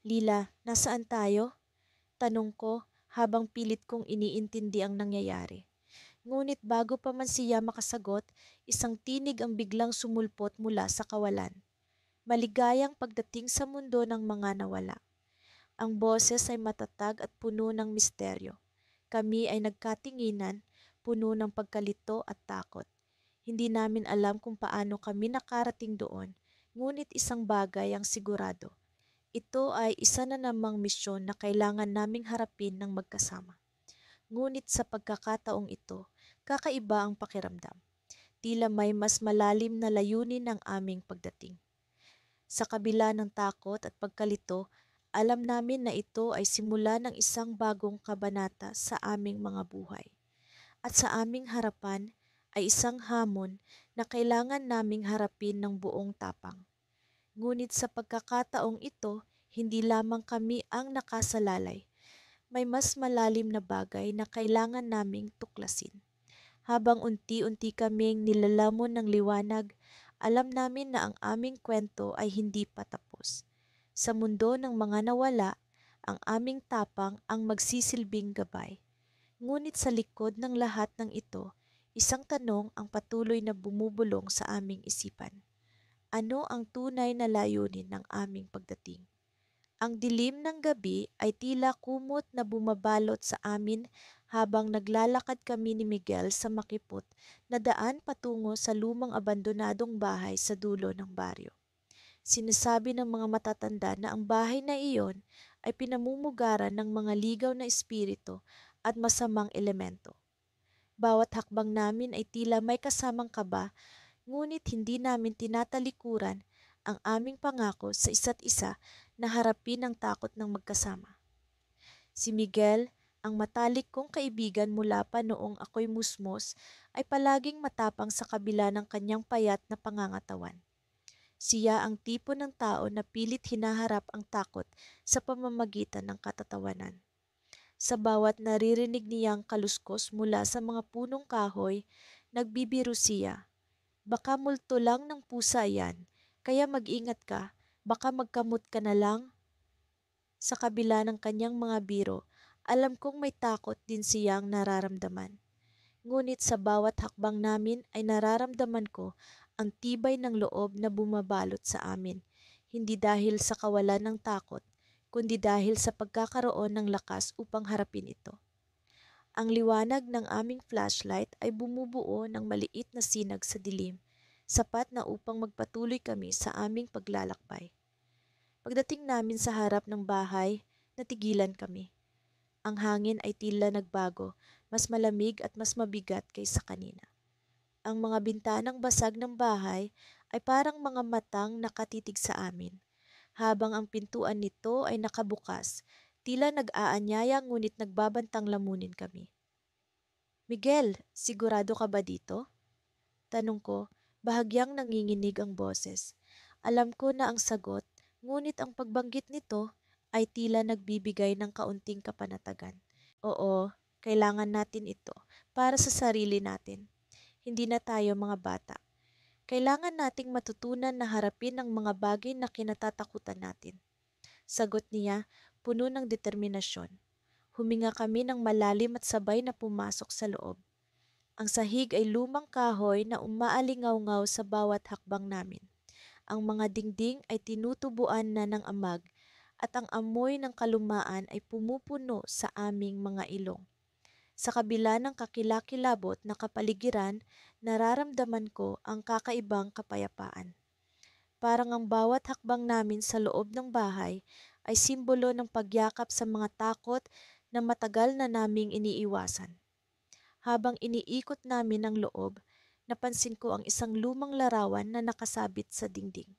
Lila, nasaan tayo? Tanong ko habang pilit kong iniintindi ang nangyayari. Ngunit bago pa man siya makasagot, isang tinig ang biglang sumulpot mula sa kawalan. Maligayang pagdating sa mundo ng mga nawala. Ang boses ay matatag at puno ng misteryo. Kami ay nagkatinginan, puno ng pagkalito at takot. Hindi namin alam kung paano kami nakarating doon, ngunit isang bagay ang sigurado. Ito ay isa na namang misyon na kailangan naming harapin ng magkasama. Ngunit sa pagkakataong ito, kakaiba ang pakiramdam. Tila may mas malalim na layunin ang aming pagdating. Sa kabila ng takot at pagkalito, alam namin na ito ay simula ng isang bagong kabanata sa aming mga buhay. At sa aming harapan ay isang hamon na kailangan naming harapin ng buong tapang. Ngunit sa pagkakataong ito, hindi lamang kami ang nakasalalay. May mas malalim na bagay na kailangan naming tuklasin. Habang unti-unti kaming nilalamon ng liwanag, alam namin na ang aming kwento ay hindi pa tapos. Sa mundo ng mga nawala, ang aming tapang ang magsisilbing gabay. Ngunit sa likod ng lahat ng ito, isang tanong ang patuloy na bumubulong sa aming isipan. Ano ang tunay na layunin ng aming pagdating? Ang dilim ng gabi ay tila kumot na bumabalot sa amin habang naglalakad kami ni Miguel sa makipot na daan patungo sa lumang abandonadong bahay sa dulo ng baryo. Sinasabi ng mga matatanda na ang bahay na iyon ay pinamumugaran ng mga ligaw na espiritu at masamang elemento. Bawat hakbang namin ay tila may kasamang kaba, ngunit hindi namin tinatalikuran ang aming pangako sa isa't isa na harapin ang takot ng magkasama. Si Miguel, ang matalik kong kaibigan mula pa noong ako'y musmos, ay palaging matapang sa kabila ng kanyang payat na pangangatawan. Siya ang tipo ng tao na pilit hinaharap ang takot sa pamamagitan ng katatawanan. Sa bawat naririnig niyang kaluskos mula sa mga punong kahoy, nagbibiro siya. Baka multo lang ng pusa yan, kaya mag-ingat ka, baka magkamot ka na lang. Sa kabila ng kanyang mga biro, alam kong may takot din siyang nararamdaman. Ngunit sa bawat hakbang namin ay nararamdaman ko ang tibay ng loob na bumabalot sa amin, hindi dahil sa kawalan ng takot, kundi dahil sa pagkakaroon ng lakas upang harapin ito. Ang liwanag ng aming flashlight ay bumubuo ng maliit na sinag sa dilim, sapat na upang magpatuloy kami sa aming paglalakbay. Pagdating namin sa harap ng bahay, natigilan kami. Ang hangin ay tila nagbago, mas malamig at mas mabigat kaysa kanina. Ang mga bintanang basag ng bahay ay parang mga matang nakatitig sa amin, habang ang pintuan nito ay nakabukas, tila nag-aanyaya ngunit nagbabantang lamunin kami. Miguel, sigurado ka ba dito? Tanong ko, bahagyang nanginginig ang boses. Alam ko na ang sagot, ngunit ang pagbanggit nito ay tila nagbibigay ng kaunting kapanatagan. Oo, kailangan natin ito para sa sarili natin. Hindi na tayo mga bata. Kailangan nating matutunan na harapin ang mga bagay na kinatatakutan natin. Sagot niya, puno ng determinasyon. Huminga kami ng malalim at sabay na pumasok sa loob. Ang sahig ay lumang kahoy na umaalingaw-ngaw sa bawat hakbang namin. Ang mga dingding ay tinutubuan na ng amag at ang amoy ng kalumaan ay pumupuno sa aming mga ilong. Sa kabila ng kakilakilabot na kapaligiran, nararamdaman ko ang kakaibang kapayapaan. Parang ang bawat hakbang namin sa loob ng bahay ay simbolo ng pagyakap sa mga takot na matagal na naming iniiwasan. Habang iniikot namin ang loob, napansin ko ang isang lumang larawan na nakasabit sa dingding.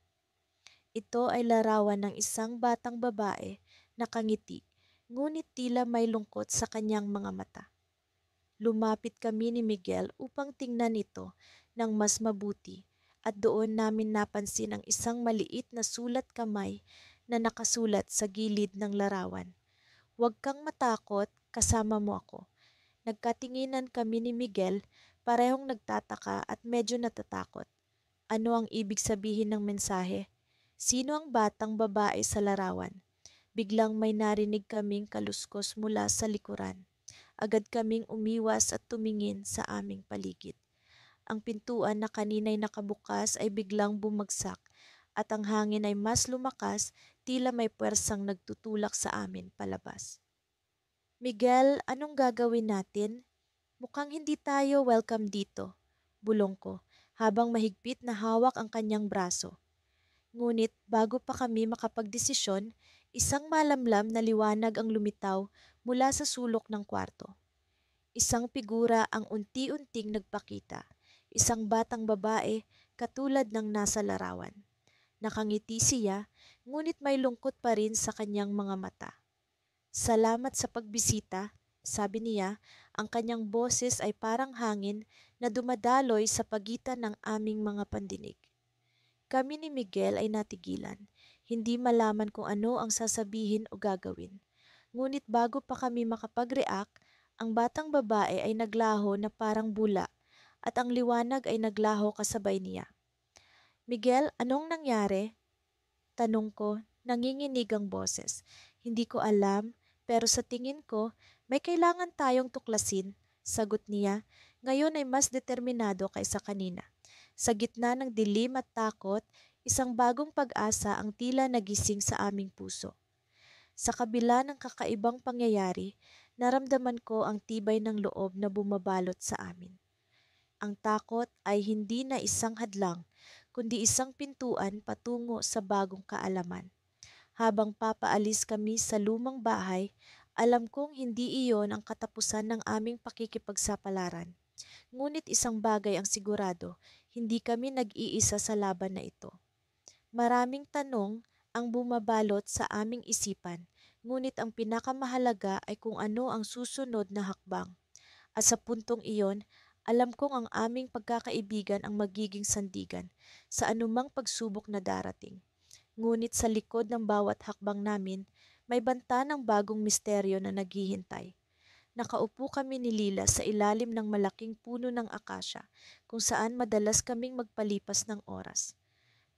Ito ay larawan ng isang batang babae na kangiti, ngunit tila may lungkot sa kanyang mga mata. Lumapit kami ni Miguel upang tingnan ito ng mas mabuti at doon namin napansin ang isang maliit na sulat kamay na nakasulat sa gilid ng larawan. Huwag kang matakot, kasama mo ako. Nagkatinginan kami ni Miguel, parehong nagtataka at medyo natatakot. Ano ang ibig sabihin ng mensahe? Sino ang batang babae sa larawan? Biglang may narinig kaming kaluskos mula sa likuran. Agad kaming umiwas at tumingin sa aming paligid. Ang pintuan na kanina'y nakabukas ay biglang bumagsak at ang hangin ay mas lumakas, tila may puwersang nagtutulak sa amin palabas. Miguel, anong gagawin natin? Mukhang hindi tayo welcome dito, bulong ko, habang mahigpit na hawak ang kanyang braso. Ngunit bago pa kami makapagdesisyon, isang malamlam na liwanag ang lumitaw mula sa sulok ng kwarto. Isang figura ang unti-unting nagpakita, isang batang babae katulad ng nasa larawan. Nakangiti siya, ngunit may lungkot pa rin sa kanyang mga mata. Salamat sa pagbisita, sabi niya, ang kanyang boses ay parang hangin na dumadaloy sa pagitan ng aming mga pandinig. Kami ni Miguel ay natigilan. hindi malaman kung ano ang sasabihin o gagawin. Ngunit bago pa kami makapag-react, ang batang babae ay naglaho na parang bula at ang liwanag ay naglaho kasabay niya. Miguel, anong nangyari? Tanong ko, nanginginig ang boses. Hindi ko alam, pero sa tingin ko, may kailangan tayong tuklasin. Sagot niya, ngayon ay mas determinado kaysa kanina. Sa gitna ng dilim at takot, isang bagong pag-asa ang tila nagising sa aming puso. Sa kabila ng kakaibang pangyayari, naramdaman ko ang tibay ng loob na bumabalot sa amin. Ang takot ay hindi na isang hadlang, kundi isang pintuan patungo sa bagong kaalaman. Habang papaalis kami sa lumang bahay, alam kong hindi iyon ang katapusan ng aming pakikipagsapalaran. Ngunit isang bagay ang sigurado, hindi kami nag-iisa sa laban na ito. Maraming tanong ang bumabalot sa aming isipan, ngunit ang pinakamahalaga ay kung ano ang susunod na hakbang. At sa puntong iyon, alam kong ang aming pagkakaibigan ang magiging sandigan sa anumang pagsubok na darating. Ngunit sa likod ng bawat hakbang namin, may banta ng bagong misteryo na naghihintay. Nakaupo kami ni Lila sa ilalim ng malaking puno ng akasya kung saan madalas kaming magpalipas ng oras.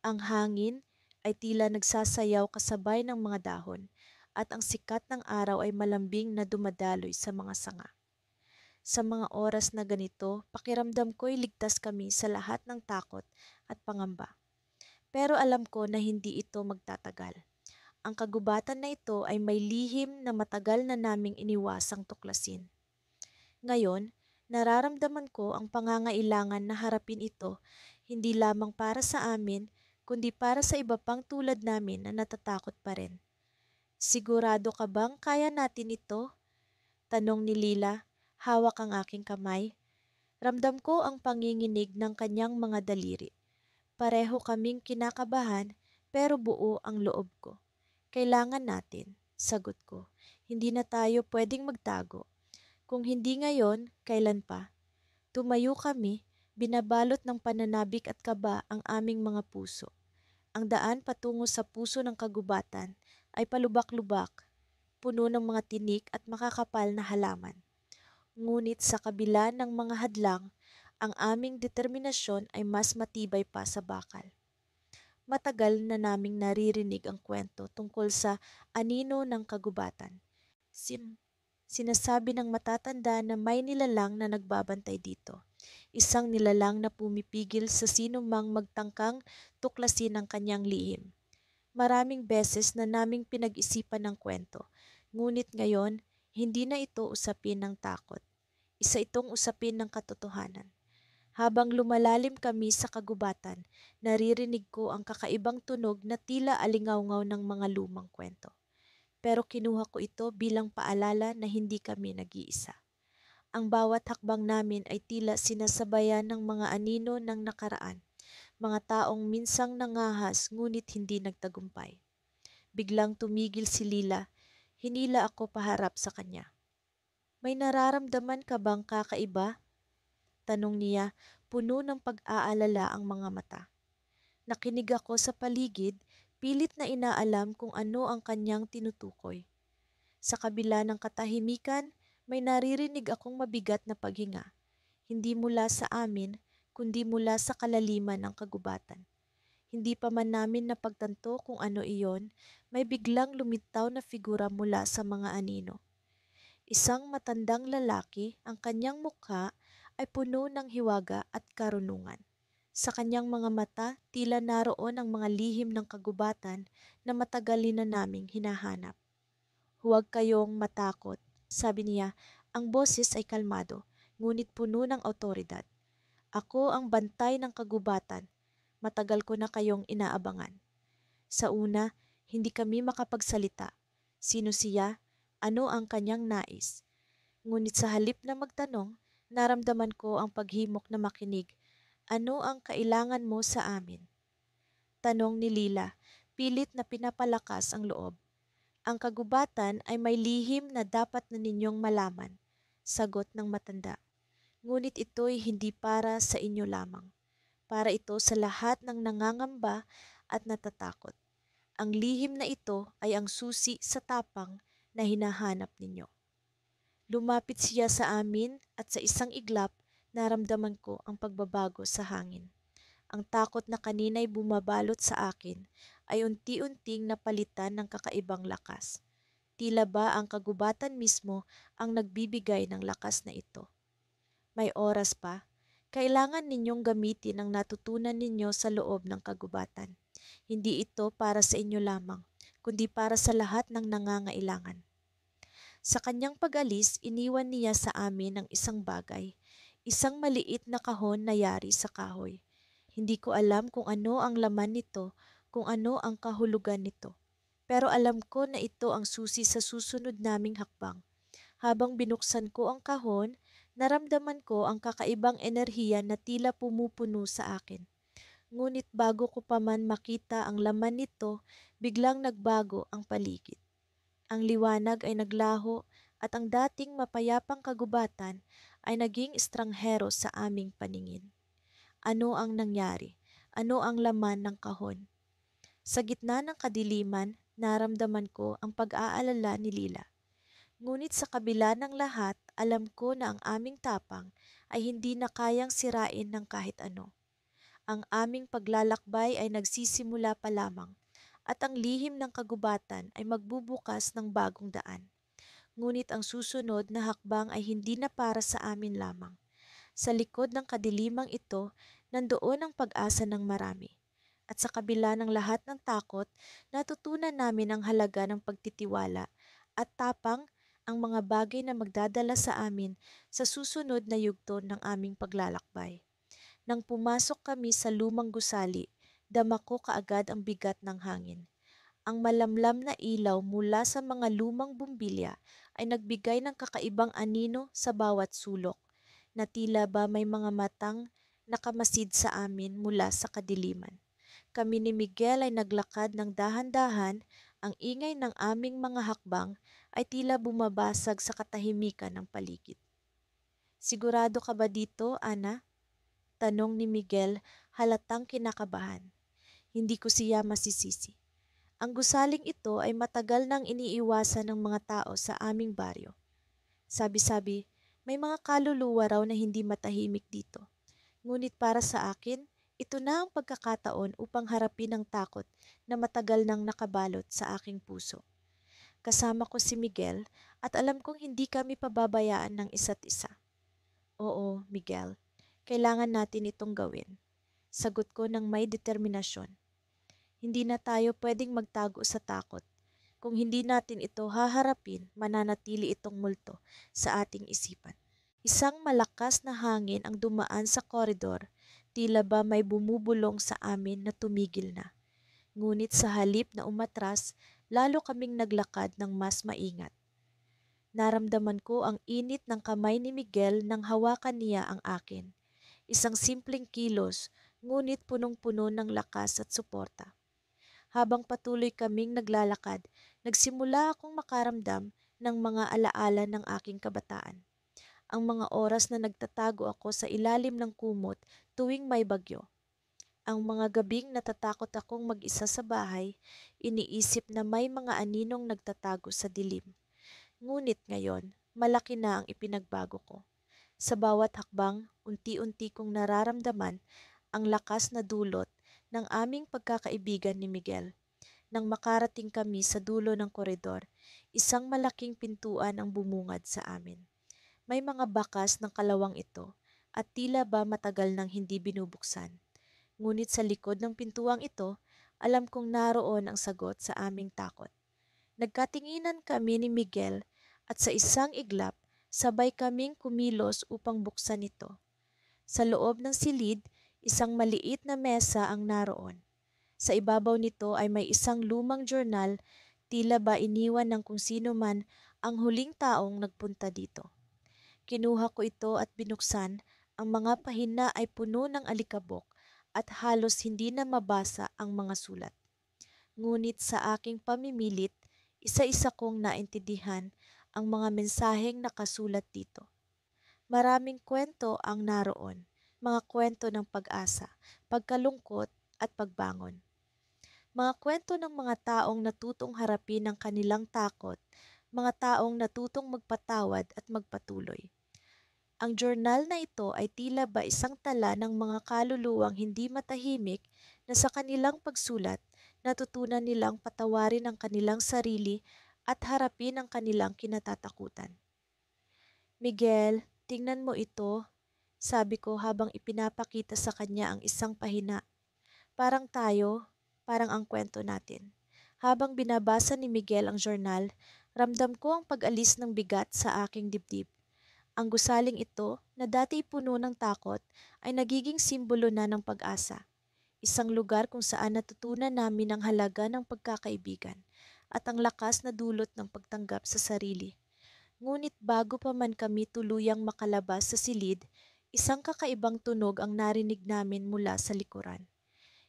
Ang hangin ay tila nagsasayaw kasabay ng mga dahon at ang sikat ng araw ay malambing na dumadaloy sa mga sanga. Sa mga oras na ganito, pakiramdam ko'y ligtas kami sa lahat ng takot at pangamba. Pero alam ko na hindi ito magtatagal. Ang kagubatan na ito ay may lihim na matagal na naming iniwasang tuklasin. Ngayon, nararamdaman ko ang pangangailangan na harapin ito hindi lamang para sa amin, kundi para sa iba pang tulad namin na natatakot pa rin. Sigurado ka bang kaya natin ito? Tanong ni Lila, hawak ang aking kamay. Ramdam ko ang panginginig ng kanyang mga daliri. Pareho kaming kinakabahan pero buo ang loob ko. Kailangan natin, sagot ko. Hindi na tayo pwedeng magtago. Kung hindi ngayon, kailan pa? Tumayo kami, binabalot ng pananabik at kaba ang aming mga puso. Ang daan patungo sa puso ng kagubatan ay palubak-lubak, puno ng mga tinik at makakapal na halaman. Ngunit sa kabila ng mga hadlang, ang aming determinasyon ay mas matibay pa sa bakal. Matagal na naming naririnig ang kwento tungkol sa anino ng kagubatan. Sinasabi ng matatanda na may nilalang na nagbabantay dito. Isang nilalang na pumipigil sa sino mang magtangkang tuklasin ang kanyang lihim. Maraming beses na naming pinag-isipan ng kwento, ngunit ngayon, hindi na ito usapin ng takot. Isa itong usapin ng katotohanan. Habang lumalalim kami sa kagubatan, naririnig ko ang kakaibang tunog na tila alingawngaw ng mga lumang kwento. Pero kinuha ko ito bilang paalala na hindi kami nag-iisa. Ang bawat hakbang namin ay tila sinasabayan ng mga anino ng nakaraan, mga taong minsang nangahas ngunit hindi nagtagumpay. Biglang tumigil si Lila, hinila ako paharap sa kanya. May nararamdaman ka bang kakaiba? Tanong niya, puno ng pag-aalala ang mga mata. Nakinig ako sa paligid, pilit na inaalam kung ano ang kanyang tinutukoy. Sa kabila ng katahimikan, may naririnig akong mabigat na paghinga. Hindi mula sa amin, kundi mula sa kalaliman ng kagubatan. Hindi pa man namin napagtanto kung ano iyon, may biglang lumitaw na figura mula sa mga anino. Isang matandang lalaki, ang kanyang mukha ay puno ng hiwaga at karunungan. Sa kanyang mga mata, tila naroon ang mga lihim ng kagubatan na matagal na naming hinahanap. Huwag kayong matakot, sabi niya. Ang boses ay kalmado, ngunit puno ng awtoridad. Ako ang bantay ng kagubatan. Matagal ko na kayong inaabangan. Sa una, hindi kami makapagsalita. Sino siya? Ano ang kanyang nais? Ngunit sa halip na magtanong, naramdaman ko ang paghimok na makinig. Ano ang kailangan mo sa amin? Tanong ni Lila, pilit na pinapalakas ang loob. Ang kagubatan ay may lihim na dapat na ninyong malaman, sagot ng matanda. Ngunit ito'y hindi para sa inyo lamang. Para ito sa lahat ng nangangamba at natatakot. Ang lihim na ito ay ang susi sa tapang na hinahanap ninyo. Lumapit siya sa amin at sa isang iglap, naramdaman ko ang pagbabago sa hangin. Ang takot na kanina'y bumabalot sa akin ay unti-unting napalitan ng kakaibang lakas. Tila ba ang kagubatan mismo ang nagbibigay ng lakas na ito. May oras pa. Kailangan ninyong gamitin ang natutunan ninyo sa loob ng kagubatan. Hindi ito para sa inyo lamang, kundi para sa lahat ng nangangailangan. Sa kanyang pag-alis, iniwan niya sa amin ang isang bagay, isang maliit na kahon na yari sa kahoy. Hindi ko alam kung ano ang laman nito, kung ano ang kahulugan nito. Pero alam ko na ito ang susi sa susunod naming hakbang. Habang binuksan ko ang kahon, naramdaman ko ang kakaibang enerhiya na tila pumupuno sa akin. Ngunit bago ko pa man makita ang laman nito, biglang nagbago ang paligid. Ang liwanag ay naglaho at ang dating mapayapang kagubatan ay naging estranghero sa aming paningin. Ano ang nangyari? Ano ang laman ng kahon? Sa gitna ng kadiliman, naramdaman ko ang pag-aalala ni Lila. Ngunit sa kabila ng lahat, alam ko na ang aming tapang ay hindi na kayang sirain ng kahit ano. Ang aming paglalakbay ay nagsisimula pa lamang at ang lihim ng kagubatan ay magbubukas ng bagong daan. Ngunit ang susunod na hakbang ay hindi na para sa amin lamang. Sa likod ng kadilimang ito, nandoon ang pag-asa ng marami. At sa kabila ng lahat ng takot, natutunan namin ang halaga ng pagtitiwala at tapang, ang mga bagay na magdadala sa amin sa susunod na yugto ng aming paglalakbay. Nang pumasok kami sa lumang gusali, dama ko kaagad ang bigat ng hangin. Ang malamlam na ilaw mula sa mga lumang bumbilya ay nagbigay ng kakaibang anino sa bawat sulok, na tila ba may mga matang nakamasid sa amin mula sa kadiliman. Kami ni Miguel ay naglakad ng dahan-dahan, ang ingay ng aming mga hakbang ay tila bumabasag sa katahimikan ng paligid. Sigurado ka ba dito, Ana? Tanong ni Miguel, halatang kinakabahan. Hindi ko siya masisisi. Ang gusaling ito ay matagal nang iniiwasan ng mga tao sa aming baryo. Sabi-sabi, may mga kaluluwa raw na hindi matahimik dito. Ngunit para sa akin, ito na ang pagkakataon upang harapin ang takot na matagal nang nakabalot sa aking puso. Kasama ko si Miguel at alam kong hindi kami pababayaan ng isa't isa. Oo, Miguel, kailangan natin itong gawin. Sagot ko ng may determinasyon. Hindi na tayo pwedeng magtago sa takot. Kung hindi natin ito haharapin, mananatili itong multo sa ating isipan. Isang malakas na hangin ang dumaan sa koridor, tila ba may bumubulong sa amin na tumigil na. Ngunit sa halip na umatras, lalo kaming naglakad ng mas maingat. Naramdaman ko ang init ng kamay ni Miguel nang hawakan niya ang akin. Isang simpleng kilos, ngunit punong-puno ng lakas at suporta. Habang patuloy kaming naglalakad, nagsimula akong makaramdam ng mga alaala ng aking kabataan. Ang mga oras na nagtatago ako sa ilalim ng kumot tuwing may bagyo. Ang mga gabing natatakot akong mag-isa sa bahay, iniisip na may mga aninong nagtatago sa dilim. Ngunit ngayon, malaki na ang ipinagbago ko. Sa bawat hakbang, unti-unti kong nararamdaman ang lakas na dulot ng aming pagkakaibigan ni Miguel. Nang makarating kami sa dulo ng koridor, isang malaking pintuan ang bumungad sa amin. May mga bakas ng kalawang ito at tila ba matagal nang hindi binubuksan. Ngunit sa likod ng pintuang ito, alam kong naroon ang sagot sa aming takot. Nagkatinginan kami ni Miguel at sa isang iglap, sabay kaming kumilos upang buksan ito. Sa loob ng silid, isang maliit na mesa ang naroon. Sa ibabaw nito ay may isang lumang journal, tila ba iniwan ng kung sino man ang huling taong nagpunta dito. Kinuha ko ito at binuksan, ang mga pahina ay puno ng alikabok at halos hindi na mabasa ang mga sulat. Ngunit sa aking pamimilit, isa-isa kong naintindihan ang mga mensaheng nakasulat dito. Maraming kwento ang naroon, mga kwento ng pag-asa, pagkalungkot at pagbangon. Mga kwento ng mga taong natutong harapin ang kanilang takot, mga taong natutong magpatawad at magpatuloy. Ang journal na ito ay tila ba isang tala ng mga kaluluwang hindi matahimik na sa kanilang pagsulat natutunan nilang patawarin ang kanilang sarili at harapin ang kanilang kinatatakutan. Miguel, tingnan mo ito, sabi ko habang ipinapakita sa kanya ang isang pahina. Parang tayo, parang ang kwento natin. Habang binabasa ni Miguel ang journal, ramdam ko ang pag-alis ng bigat sa aking dibdib. Ang gusaling ito, na dati puno ng takot, ay nagiging simbolo na ng pag-asa. Isang lugar kung saan natutunan namin ang halaga ng pagkakaibigan at ang lakas na dulot ng pagtanggap sa sarili. Ngunit bago pa man kami tuluyang makalabas sa silid, isang kakaibang tunog ang narinig namin mula sa likuran.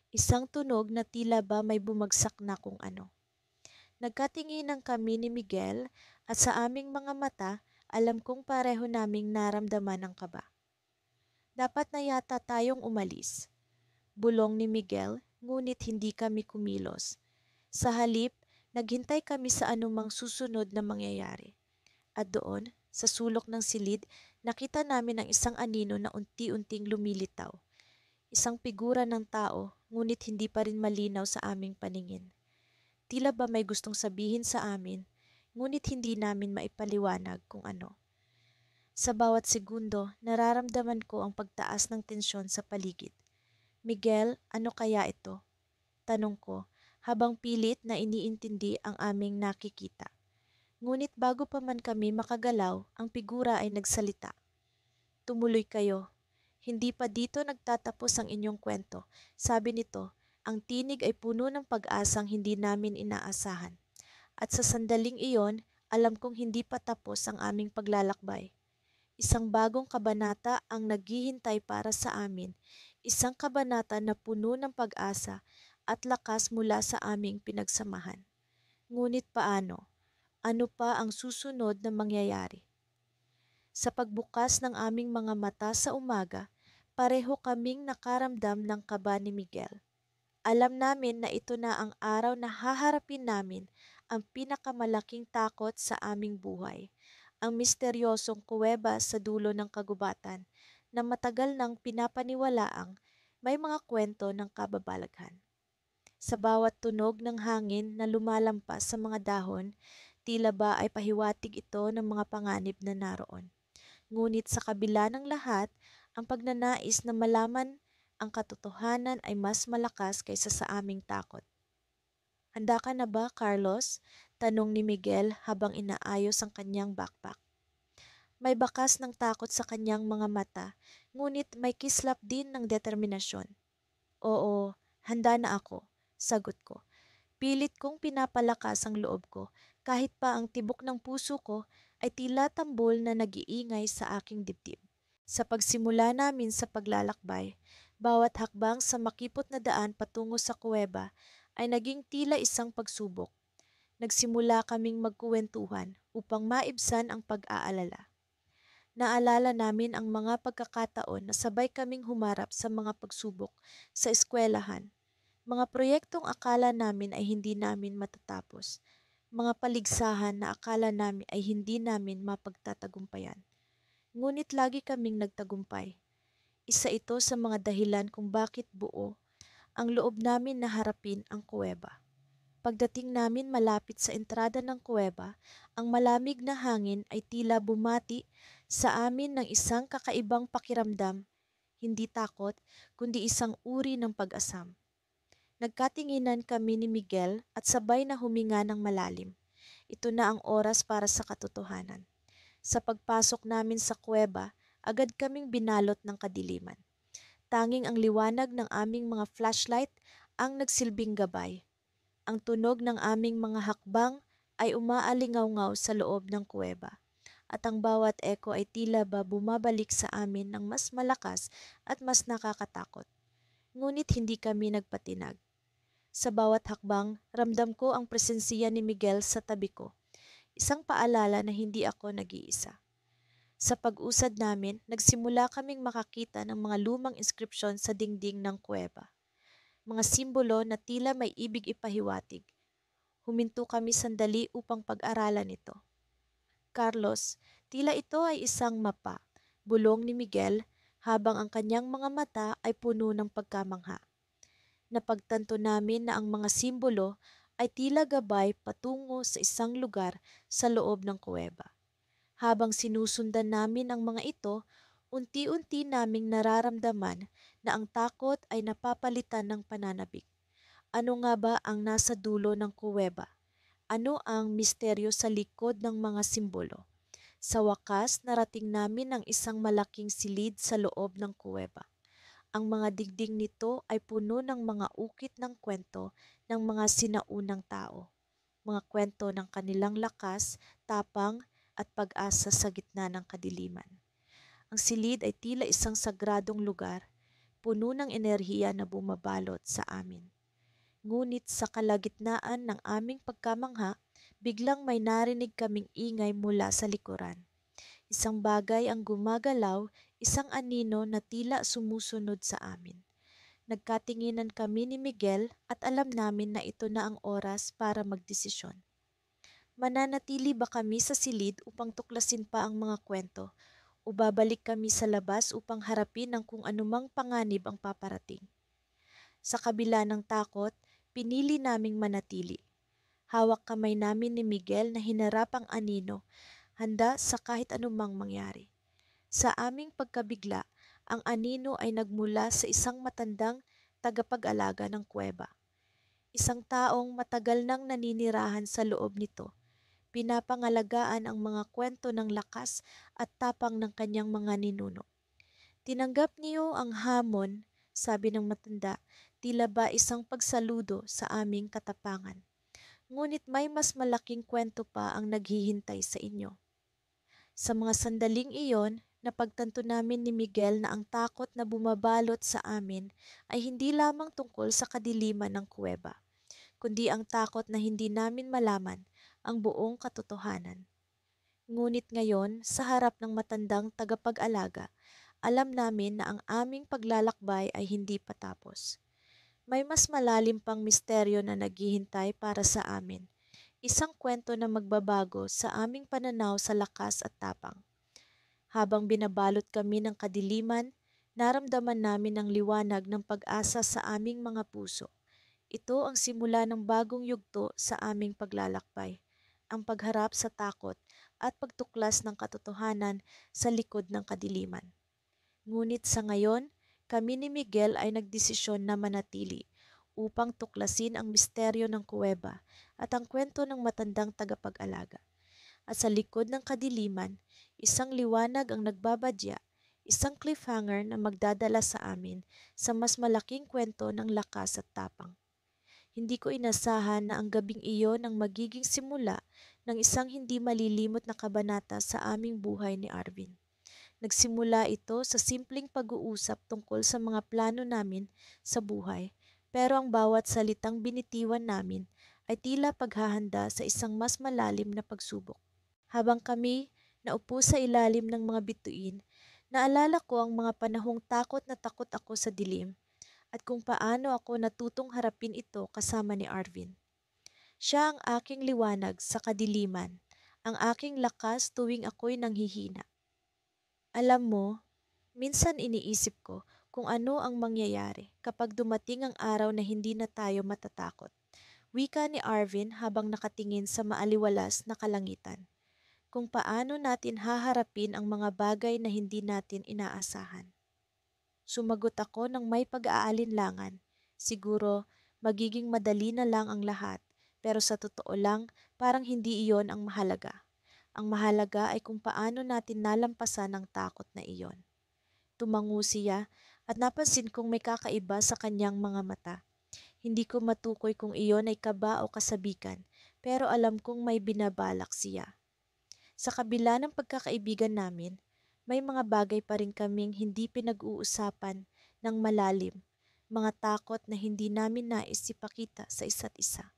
Isang tunog na tila ba may bumagsak na kung ano. Nagkatinginan kami ni Miguel at sa aming mga mata, alam kong pareho naming naramdaman ang kaba. Dapat na yata tayong umalis. Bulong ni Miguel, ngunit hindi kami kumilos. Sa halip, naghintay kami sa anumang susunod na mangyayari. At doon, sa sulok ng silid, nakita namin ang isang anino na unti-unting lumilitaw. Isang figura ng tao, ngunit hindi pa rin malinaw sa aming paningin. Tila ba may gustong sabihin sa amin, ngunit hindi namin maipaliwanag kung ano. Sa bawat segundo, nararamdaman ko ang pagtaas ng tensyon sa paligid. Miguel, ano kaya ito? Tanong ko, habang pilit na iniintindi ang aming nakikita. Ngunit bago pa man kami makagalaw, ang figura ay nagsalita. Tumuloy kayo. Hindi pa dito nagtatapos ang inyong kwento. Sabi nito, ang tinig ay puno ng pag-asang hindi namin inaasahan. At sa sandaling iyon, alam kong hindi pa tapos ang aming paglalakbay. Isang bagong kabanata ang naghihintay para sa amin. Isang kabanata na puno ng pag-asa at lakas mula sa aming pinagsamahan. Ngunit paano? Ano pa ang susunod na mangyayari? Sa pagbukas ng aming mga mata sa umaga, pareho kaming nakaramdam ng kaba ni Miguel. Alam namin na ito na ang araw na haharapin namin ang pinakamalaking takot sa aming buhay, ang misteryosong kuweba sa dulo ng kagubatan na matagal nang pinapaniwalaang may mga kwento ng kababalaghan. Sa bawat tunog ng hangin na lumalampas sa mga dahon, tila ba ay pahiwatig ito ng mga panganib na naroon. Ngunit sa kabila ng lahat, ang pagnanais na malaman ang katotohanan ay mas malakas kaysa sa aming takot. Handa ka na ba, Carlos? Tanong ni Miguel habang inaayos ang kanyang backpack. May bakas ng takot sa kanyang mga mata, ngunit may kislap din ng determinasyon. Oo, handa na ako, sagot ko. Pilit kong pinapalakas ang loob ko, kahit pa ang tibok ng puso ko ay tila tambol na nag-iingay sa aking dibdib. Sa pagsimula namin sa paglalakbay, bawat hakbang sa makipot na daan patungo sa kuweba ay naging tila isang pagsubok. Nagsimula kaming magkuwentuhan upang maibsan ang pag-aalala. Naalala namin ang mga pagkakataon na sabay kaming humarap sa mga pagsubok sa eskwelahan, mga proyektong akala namin ay hindi namin matatapos, mga paligsahan na akala namin ay hindi namin mapagtatagumpayan. Ngunit lagi kaming nagtagumpay. Isa ito sa mga dahilan kung bakit buo ang loob namin na harapin ang kuweba. Pagdating namin malapit sa entrada ng kuweba, ang malamig na hangin ay tila bumati sa amin ng isang kakaibang pakiramdam, hindi takot, kundi isang uri ng pag-asam. Nagkatinginan kami ni Miguel at sabay na huminga ng malalim. Ito na ang oras para sa katotohanan. Sa pagpasok namin sa kuweba, agad kaming binalot ng kadiliman. Tanging ang liwanag ng aming mga flashlight ang nagsilbing gabay. Ang tunog ng aming mga hakbang ay umaalingaw-ngaw sa loob ng kuweba. At ang bawat eko ay tila ba bumabalik sa amin ng mas malakas at mas nakakatakot. Ngunit hindi kami nagpatinag. Sa bawat hakbang, ramdam ko ang presensiya ni Miguel sa tabi ko. Isang paalala na hindi ako nag-iisa. Sa pag-usad namin, nagsimula kaming makakita ng mga lumang inskripsyon sa dingding ng kuweba. mga simbolo na tila may ibig ipahiwatig. Huminto kami sandali upang pag-aralan ito. Carlos, tila ito ay isang mapa, bulong ni Miguel habang ang kanyang mga mata ay puno ng pagkamangha. Napagtanto namin na ang mga simbolo ay tila gabay patungo sa isang lugar sa loob ng kuweba. Habang sinusundan namin ang mga ito, unti-unti naming nararamdaman na ang takot ay napapalitan ng pananabik. Ano nga ba ang nasa dulo ng kuweba? Ano ang misteryo sa likod ng mga simbolo? Sa wakas, narating namin ang isang malaking silid sa loob ng kuweba. Ang mga dingding nito ay puno ng mga ukit ng kwento ng mga sinaunang tao. Mga kwento ng kanilang lakas, tapang at pag-asa sa gitna ng kadiliman. Ang silid ay tila isang sagradong lugar, puno ng enerhiya na bumabalot sa amin. Ngunit sa kalagitnaan ng aming pagkamangha, biglang may narinig kaming ingay mula sa likuran. Isang bagay ang gumagalaw, isang anino na tila sumusunod sa amin. Nagkatinginan kami ni Miguel at alam namin na ito na ang oras para magdesisyon. Mananatili ba kami sa silid upang tuklasin pa ang mga kwento o babalik kami sa labas upang harapin ang kung anumang panganib ang paparating? Sa kabila ng takot, pinili naming manatili. Hawak kamay namin ni Miguel na hinarap ang anino, handa sa kahit anumang mangyari. Sa aming pagkabigla, ang anino ay nagmula sa isang matandang tagapag-alaga ng kuweba. Isang taong matagal nang naninirahan sa loob nito. Pinapangalagaan ang mga kwento ng lakas at tapang ng kanyang mga ninuno. Tinanggap niyo ang hamon, sabi ng matanda, tila ba isang pagsaludo sa aming katapangan. Ngunit may mas malaking kwento pa ang naghihintay sa inyo. Sa mga sandaling iyon, napagtanto namin ni Miguel na ang takot na bumabalot sa amin ay hindi lamang tungkol sa kadiliman ng kuweba, kundi ang takot na hindi namin malaman ang buong katotohanan. Ngunit ngayon, sa harap ng matandang tagapag-alaga, alam namin na ang aming paglalakbay ay hindi patapos. May mas malalim pang misteryo na naghihintay para sa amin. Isang kwento na magbabago sa aming pananaw sa lakas at tapang. Habang binabalot kami ng kadiliman, naramdaman namin ang liwanag ng pag-asa sa aming mga puso. Ito ang simula ng bagong yugto sa aming paglalakbay, ang pagharap sa takot at pagtuklas ng katotohanan sa likod ng kadiliman. Ngunit sa ngayon, kami ni Miguel ay nagdesisyon na manatili upang tuklasin ang misteryo ng kuweba at ang kwento ng matandang tagapag-alaga. At sa likod ng kadiliman, isang liwanag ang nagbabadya, isang cliffhanger na magdadala sa amin sa mas malaking kwento ng lakas at tapang. Hindi ko inasahan na ang gabing iyon ang magiging simula ng isang hindi malilimot na kabanata sa aming buhay ni Arvin. Nagsimula ito sa simpleng pag-uusap tungkol sa mga plano namin sa buhay, pero ang bawat salitang binitiwan namin ay tila paghahanda sa isang mas malalim na pagsubok. Habang kami naupo sa ilalim ng mga bituin, naalala ko ang mga panahong takot na takot ako sa dilim at kung paano ako natutong harapin ito kasama ni Arvin. Siya ang aking liwanag sa kadiliman, ang aking lakas tuwing ako'y nanghihina. Alam mo, minsan iniisip ko kung ano ang mangyayari kapag dumating ang araw na hindi na tayo matatakot. Wika ni Arvin habang nakatingin sa maaliwalas na kalangitan. Kung paano natin haharapin ang mga bagay na hindi natin inaasahan. Sumagot ako ng may pag-aalinlangan. Siguro, magiging madali na lang ang lahat, pero sa totoo lang, parang hindi iyon ang mahalaga. Ang mahalaga ay kung paano natin nalampasan ang takot na iyon. Tumango siya at napansin kong may kakaiba sa kanyang mga mata. Hindi ko matukoy kung iyon ay kaba o kasabikan, pero alam kong may binabalak siya. Sa kabila ng pagkakaibigan namin, may mga bagay pa rin kaming hindi pinag-uusapan ng malalim, mga takot na hindi namin nais ipakita sa isa't isa.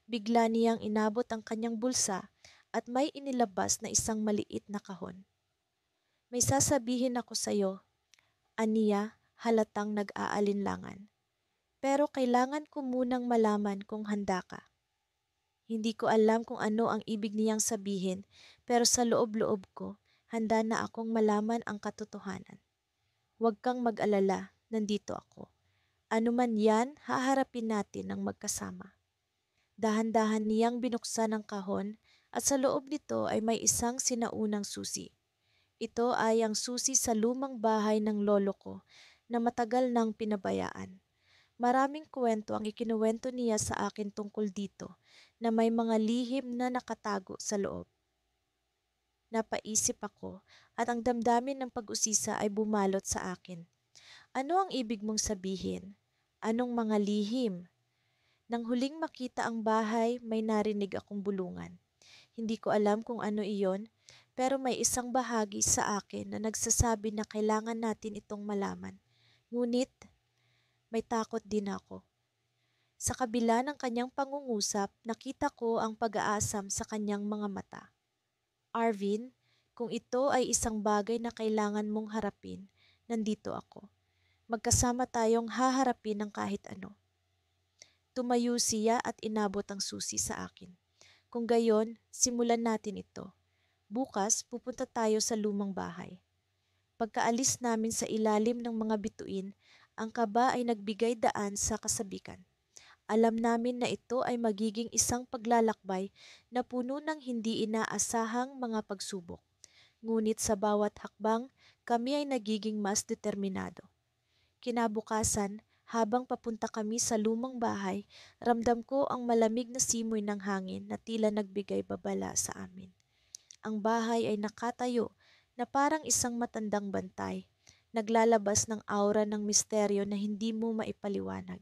Bigla niyang inabot ang kanyang bulsa at may inilabas na isang maliit na kahon. May sasabihin ako sa iyo, aniya, halatang nag-aalinlangan. Pero kailangan ko munang malaman kung handa ka. Hindi ko alam kung ano ang ibig niyang sabihin, pero sa loob-loob ko, handa na akong malaman ang katotohanan. Huwag kang mag-alala, nandito ako. Ano man yan, haharapin natin ng magkasama. Dahan-dahan niyang binuksan ang kahon at sa loob nito ay may isang sinaunang susi. Ito ay ang susi sa lumang bahay ng lolo ko na matagal nang pinabayaan. Maraming kwento ang ikinuwento niya sa akin tungkol dito na may mga lihim na nakatago sa loob. Napaisip ako at ang damdamin ng pag-usisa ay bumalot sa akin. Ano ang ibig mong sabihin? Anong mga lihim? Nang huling makita ang bahay, may narinig akong bulungan. Hindi ko alam kung ano iyon, pero may isang bahagi sa akin na nagsasabi na kailangan natin itong malaman. Ngunit, may takot din ako. Sa kabila ng kanyang pangungusap, nakita ko ang pag-aasam sa kanyang mga mata. Arvin, kung ito ay isang bagay na kailangan mong harapin, nandito ako. Magkasama tayong haharapin ng kahit ano. Tumayo siya at inabot ang susi sa akin. Kung gayon, simulan natin ito. Bukas, pupunta tayo sa lumang bahay. Pagkaalis namin sa ilalim ng mga bituin, ang kaba ay nagbigay daan sa kasabikan. Alam namin na ito ay magiging isang paglalakbay na puno ng hindi inaasahang mga pagsubok. Ngunit sa bawat hakbang, kami ay nagiging mas determinado. Kinabukasan, habang papunta kami sa lumang bahay, ramdam ko ang malamig na simoy ng hangin na tila nagbigay babala sa amin. Ang bahay ay nakatayo na parang isang matandang bantay, naglalabas ng aura ng misteryo na hindi mo maipaliwanag.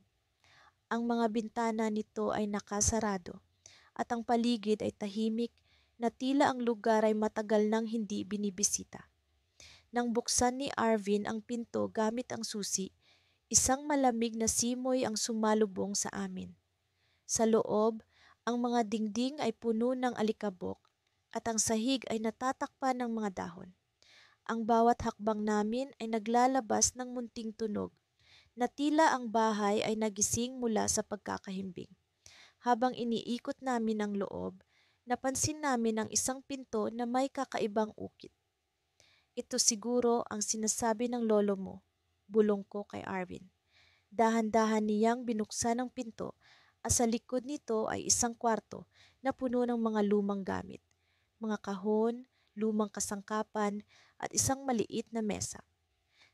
Ang mga bintana nito ay nakasarado at ang paligid ay tahimik na tila ang lugar ay matagal nang hindi binibisita. Nang buksan ni Arvin ang pinto gamit ang susi, isang malamig na simoy ang sumalubong sa amin. Sa loob, ang mga dingding ay puno ng alikabok at ang sahig ay natatakpan ng mga dahon. Ang bawat hakbang namin ay naglalabas ng munting tunog na tila ang bahay ay nagising mula sa pagkakahimbing. Habang iniikot namin ang loob, napansin namin ang isang pinto na may kakaibang ukit. Ito siguro ang sinasabi ng lolo mo, bulong ko kay Arvin. Dahan-dahan niyang binuksan ang pinto at sa likod nito ay isang kwarto na puno ng mga lumang gamit, mga kahon, lumang kasangkapan at isang maliit na mesa.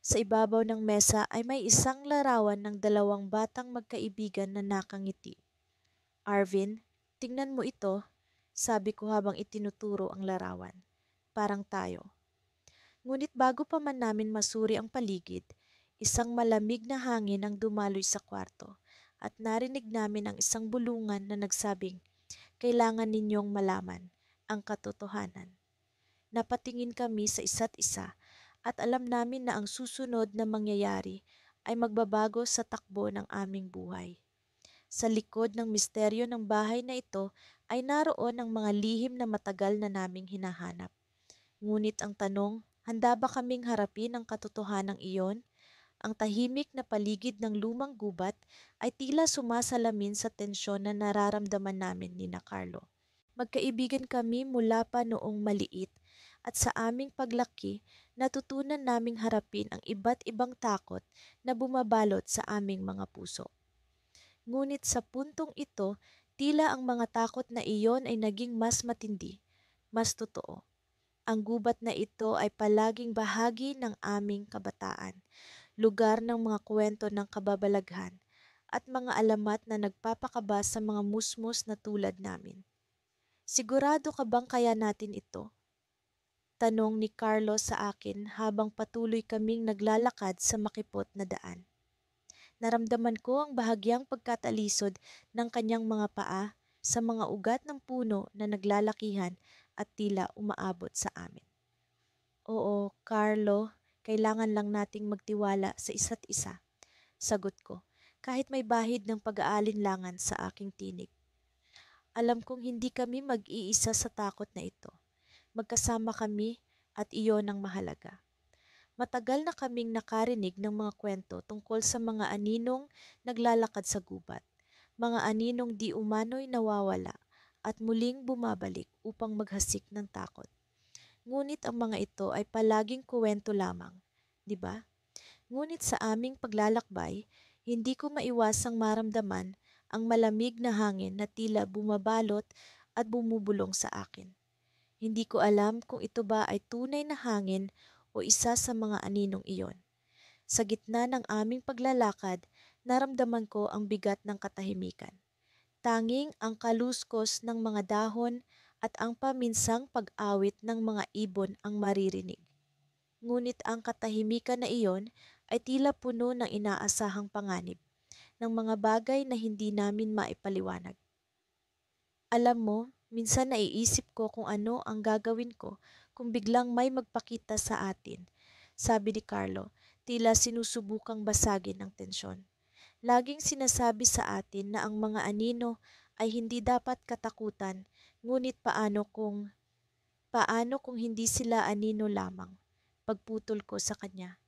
Sa ibabaw ng mesa ay may isang larawan ng dalawang batang magkaibigan na nakangiti. Arvin, tingnan mo ito, sabi ko habang itinuturo ang larawan. Parang tayo. Ngunit bago pa man namin masuri ang paligid, isang malamig na hangin ang dumaloy sa kwarto at narinig namin ang isang bulungan na nagsabing, kailangan ninyong malaman ang katotohanan. Napatingin kami sa isa't isa at alam namin na ang susunod na mangyayari ay magbabago sa takbo ng aming buhay. Sa likod ng misteryo ng bahay na ito ay naroon ang mga lihim na matagal na naming hinahanap. Ngunit ang tanong, handa ba kaming harapin ang katotohanang iyon? Ang tahimik na paligid ng lumang gubat ay tila sumasalamin sa tensyon na nararamdaman namin ni na Carlo. Magkaibigan kami mula pa noong maliit at sa aming paglaki, natutunan naming harapin ang iba't ibang takot na bumabalot sa aming mga puso. Ngunit sa puntong ito, tila ang mga takot na iyon ay naging mas matindi, mas totoo. Ang gubat na ito ay palaging bahagi ng aming kabataan, lugar ng mga kwento ng kababalaghan at mga alamat na nagpapakaba sa mga musmos na tulad namin. Sigurado ka bang kaya natin ito? Tanong ni Carlos sa akin habang patuloy kaming naglalakad sa makipot na daan. Naramdaman ko ang bahagyang pagkatalisod ng kanyang mga paa sa mga ugat ng puno na naglalakihan at tila umaabot sa amin. Oo, Carlo, kailangan lang nating magtiwala sa isa't isa. Sagot ko, kahit may bahid ng pag-aalinlangan sa aking tinig. Alam kong hindi kami mag-iisa sa takot na ito. Magkasama kami at iyon ang mahalaga. Matagal na kaming nakarinig ng mga kwento tungkol sa mga aninong naglalakad sa gubat, mga aninong di umano'y nawawala at muling bumabalik upang maghasik ng takot. Ngunit ang mga ito ay palaging kuwento lamang, di ba? Ngunit sa aming paglalakbay, hindi ko maiwasang maramdaman ang malamig na hangin na tila bumabalot at bumubulong sa akin. Hindi ko alam kung ito ba ay tunay na hangin o isa sa mga aninong iyon. Sa gitna ng aming paglalakad, naramdaman ko ang bigat ng katahimikan. Tanging ang kaluskos ng mga dahon at ang paminsang pag-awit ng mga ibon ang maririnig. Ngunit ang katahimikan na iyon ay tila puno ng inaasahang panganib ng mga bagay na hindi namin maipaliwanag. Alam mo, minsan naiisip ko kung ano ang gagawin ko kung biglang may magpakita sa atin, sabi ni Carlo, tila sinusubukang basagin ang tensyon. Laging sinasabi sa atin na ang mga anino ay hindi dapat katakutan, ngunit paano kung hindi sila anino lamang? Pagputol ko sa kanya.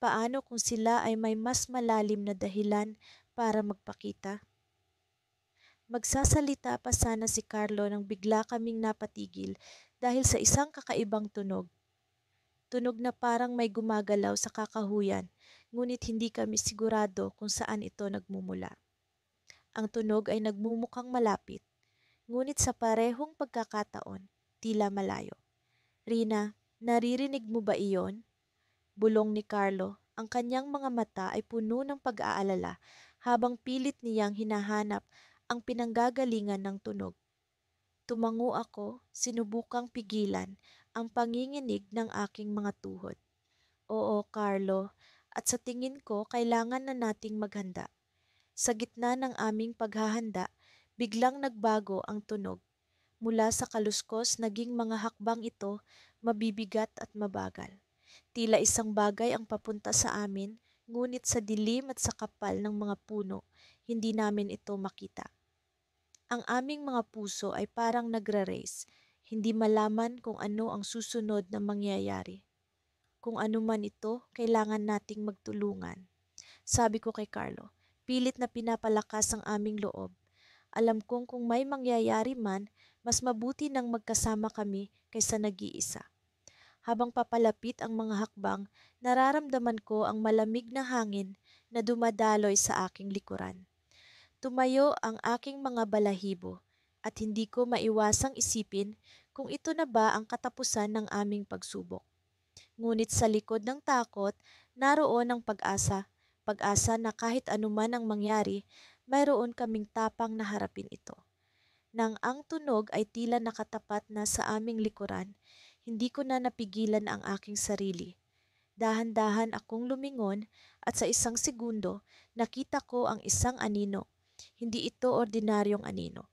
Paano kung sila ay may mas malalim na dahilan para magpakita? Magsasalita pa sana si Carlo nang bigla kaming napatigil dahil sa isang kakaibang tunog. Tunog na parang may gumagalaw sa kakahuyan, ngunit hindi kami sigurado kung saan ito nagmumula. Ang tunog ay nagmumukhang malapit, ngunit sa parehong pagkakataon, tila malayo. Rina, naririnig mo ba iyon? Bulong ni Carlo. Ang kanyang mga mata ay puno ng pag-aalala habang pilit niyang hinahanap ang pinanggagalingan ng tunog. Tumango ako, sinubukang pigilan ang panginginig ng aking mga tuhod. Oo, Carlo, at sa tingin ko kailangan na nating maghanda. Sa gitna ng aming paghahanda, biglang nagbago ang tunog. Mula sa kaluskos, naging mga hakbang ito, mabibigat at mabagal. Tila isang bagay ang papunta sa amin, ngunit sa dilim at sa kapal ng mga puno, hindi namin ito makita. Ang aming mga puso ay parang nagra-race, hindi malaman kung ano ang susunod na mangyayari. Kung ano man ito, kailangan nating magtulungan. Sabi ko kay Carlo, pilit na pinapalakas ang aming loob. Alam kong kung may mangyayari man, mas mabuti nang magkasama kami kaysa nag-iisa. Habang papalapit ang mga hakbang, nararamdaman ko ang malamig na hangin na dumadaloy sa aking likuran. Tumayo ang aking mga balahibo at hindi ko maiwasang isipin kung ito na ba ang katapusan ng aming pagsubok. Ngunit sa likod ng takot, naroon ang pag-asa, pag-asa na kahit anuman ang mangyari, mayroon kaming tapang na harapin ito. Nang ang tunog ay tila nakatapat na sa aming likuran, hindi ko na napigilan ang aking sarili. Dahan-dahan akong lumingon at sa isang segundo, nakita ko ang isang anino. Hindi ito ordinaryong anino.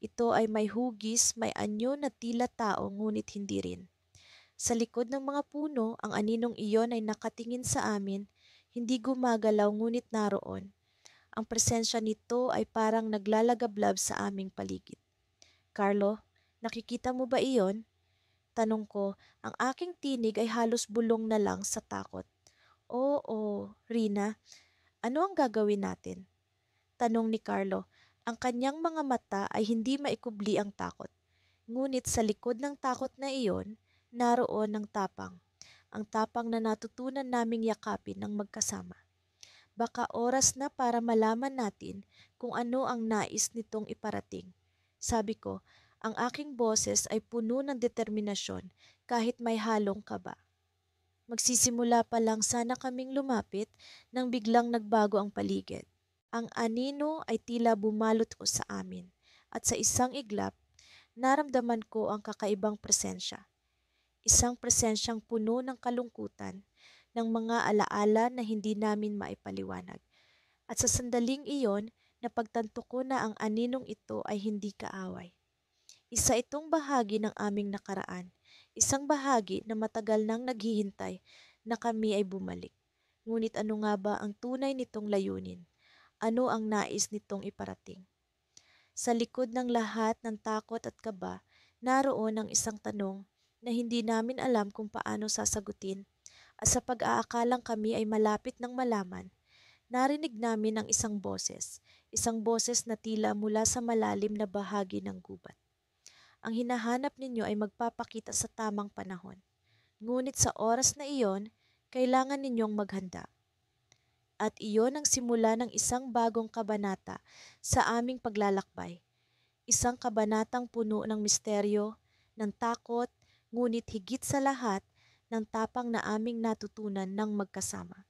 Ito ay may hugis, may anyo na tila tao ngunit hindi rin. Sa likod ng mga puno, ang aninong iyon ay nakatingin sa amin, hindi gumagalaw ngunit naroon. Ang presensya nito ay parang naglalagablab sa aming paligid. Carlo, nakikita mo ba iyon? Tanong ko, ang aking tinig ay halos bulong na lang sa takot. Oo, Rina, ano ang gagawin natin? Tanong ni Carlo. Ang kanyang mga mata ay hindi maikubli ang takot. Ngunit sa likod ng takot na iyon, naroon ang tapang. Ang tapang na natutunan naming yakapin ng magkasama. Baka oras na para malaman natin kung ano ang nais nitong iparating. Sabi ko, ang aking boses ay puno ng determinasyon kahit may halong kaba. Magsisimula pa lang sana kaming lumapit nang biglang nagbago ang paligid. Ang anino ay tila bumalot ko sa amin at sa isang iglap, naramdaman ko ang kakaibang presensya. Isang presensyang puno ng kalungkutan, ng mga alaala na hindi namin maipaliwanag. At sa sandaling iyon, napagtanto ko na ang aninong ito ay hindi kaaway. Isa itong bahagi ng aming nakaraan, isang bahagi na matagal nang naghihintay na kami ay bumalik. Ngunit ano nga ba ang tunay nitong layunin? Ano ang nais nitong iparating? Sa likod ng lahat ng takot at kaba, naroon ang isang tanong na hindi namin alam kung paano sasagutin. At sa pag-aakalang kami ay malapit ng malaman, narinig namin ang isang boses na tila mula sa malalim na bahagi ng gubat. Ang hinahanap ninyo ay magpapakita sa tamang panahon. Ngunit sa oras na iyon, kailangan ninyong maghanda. At iyon ang simula ng isang bagong kabanata sa aming paglalakbay. Isang kabanatang puno ng misteryo, ng takot, ngunit higit sa lahat, ng tapang na aming natutunan ng magkasama.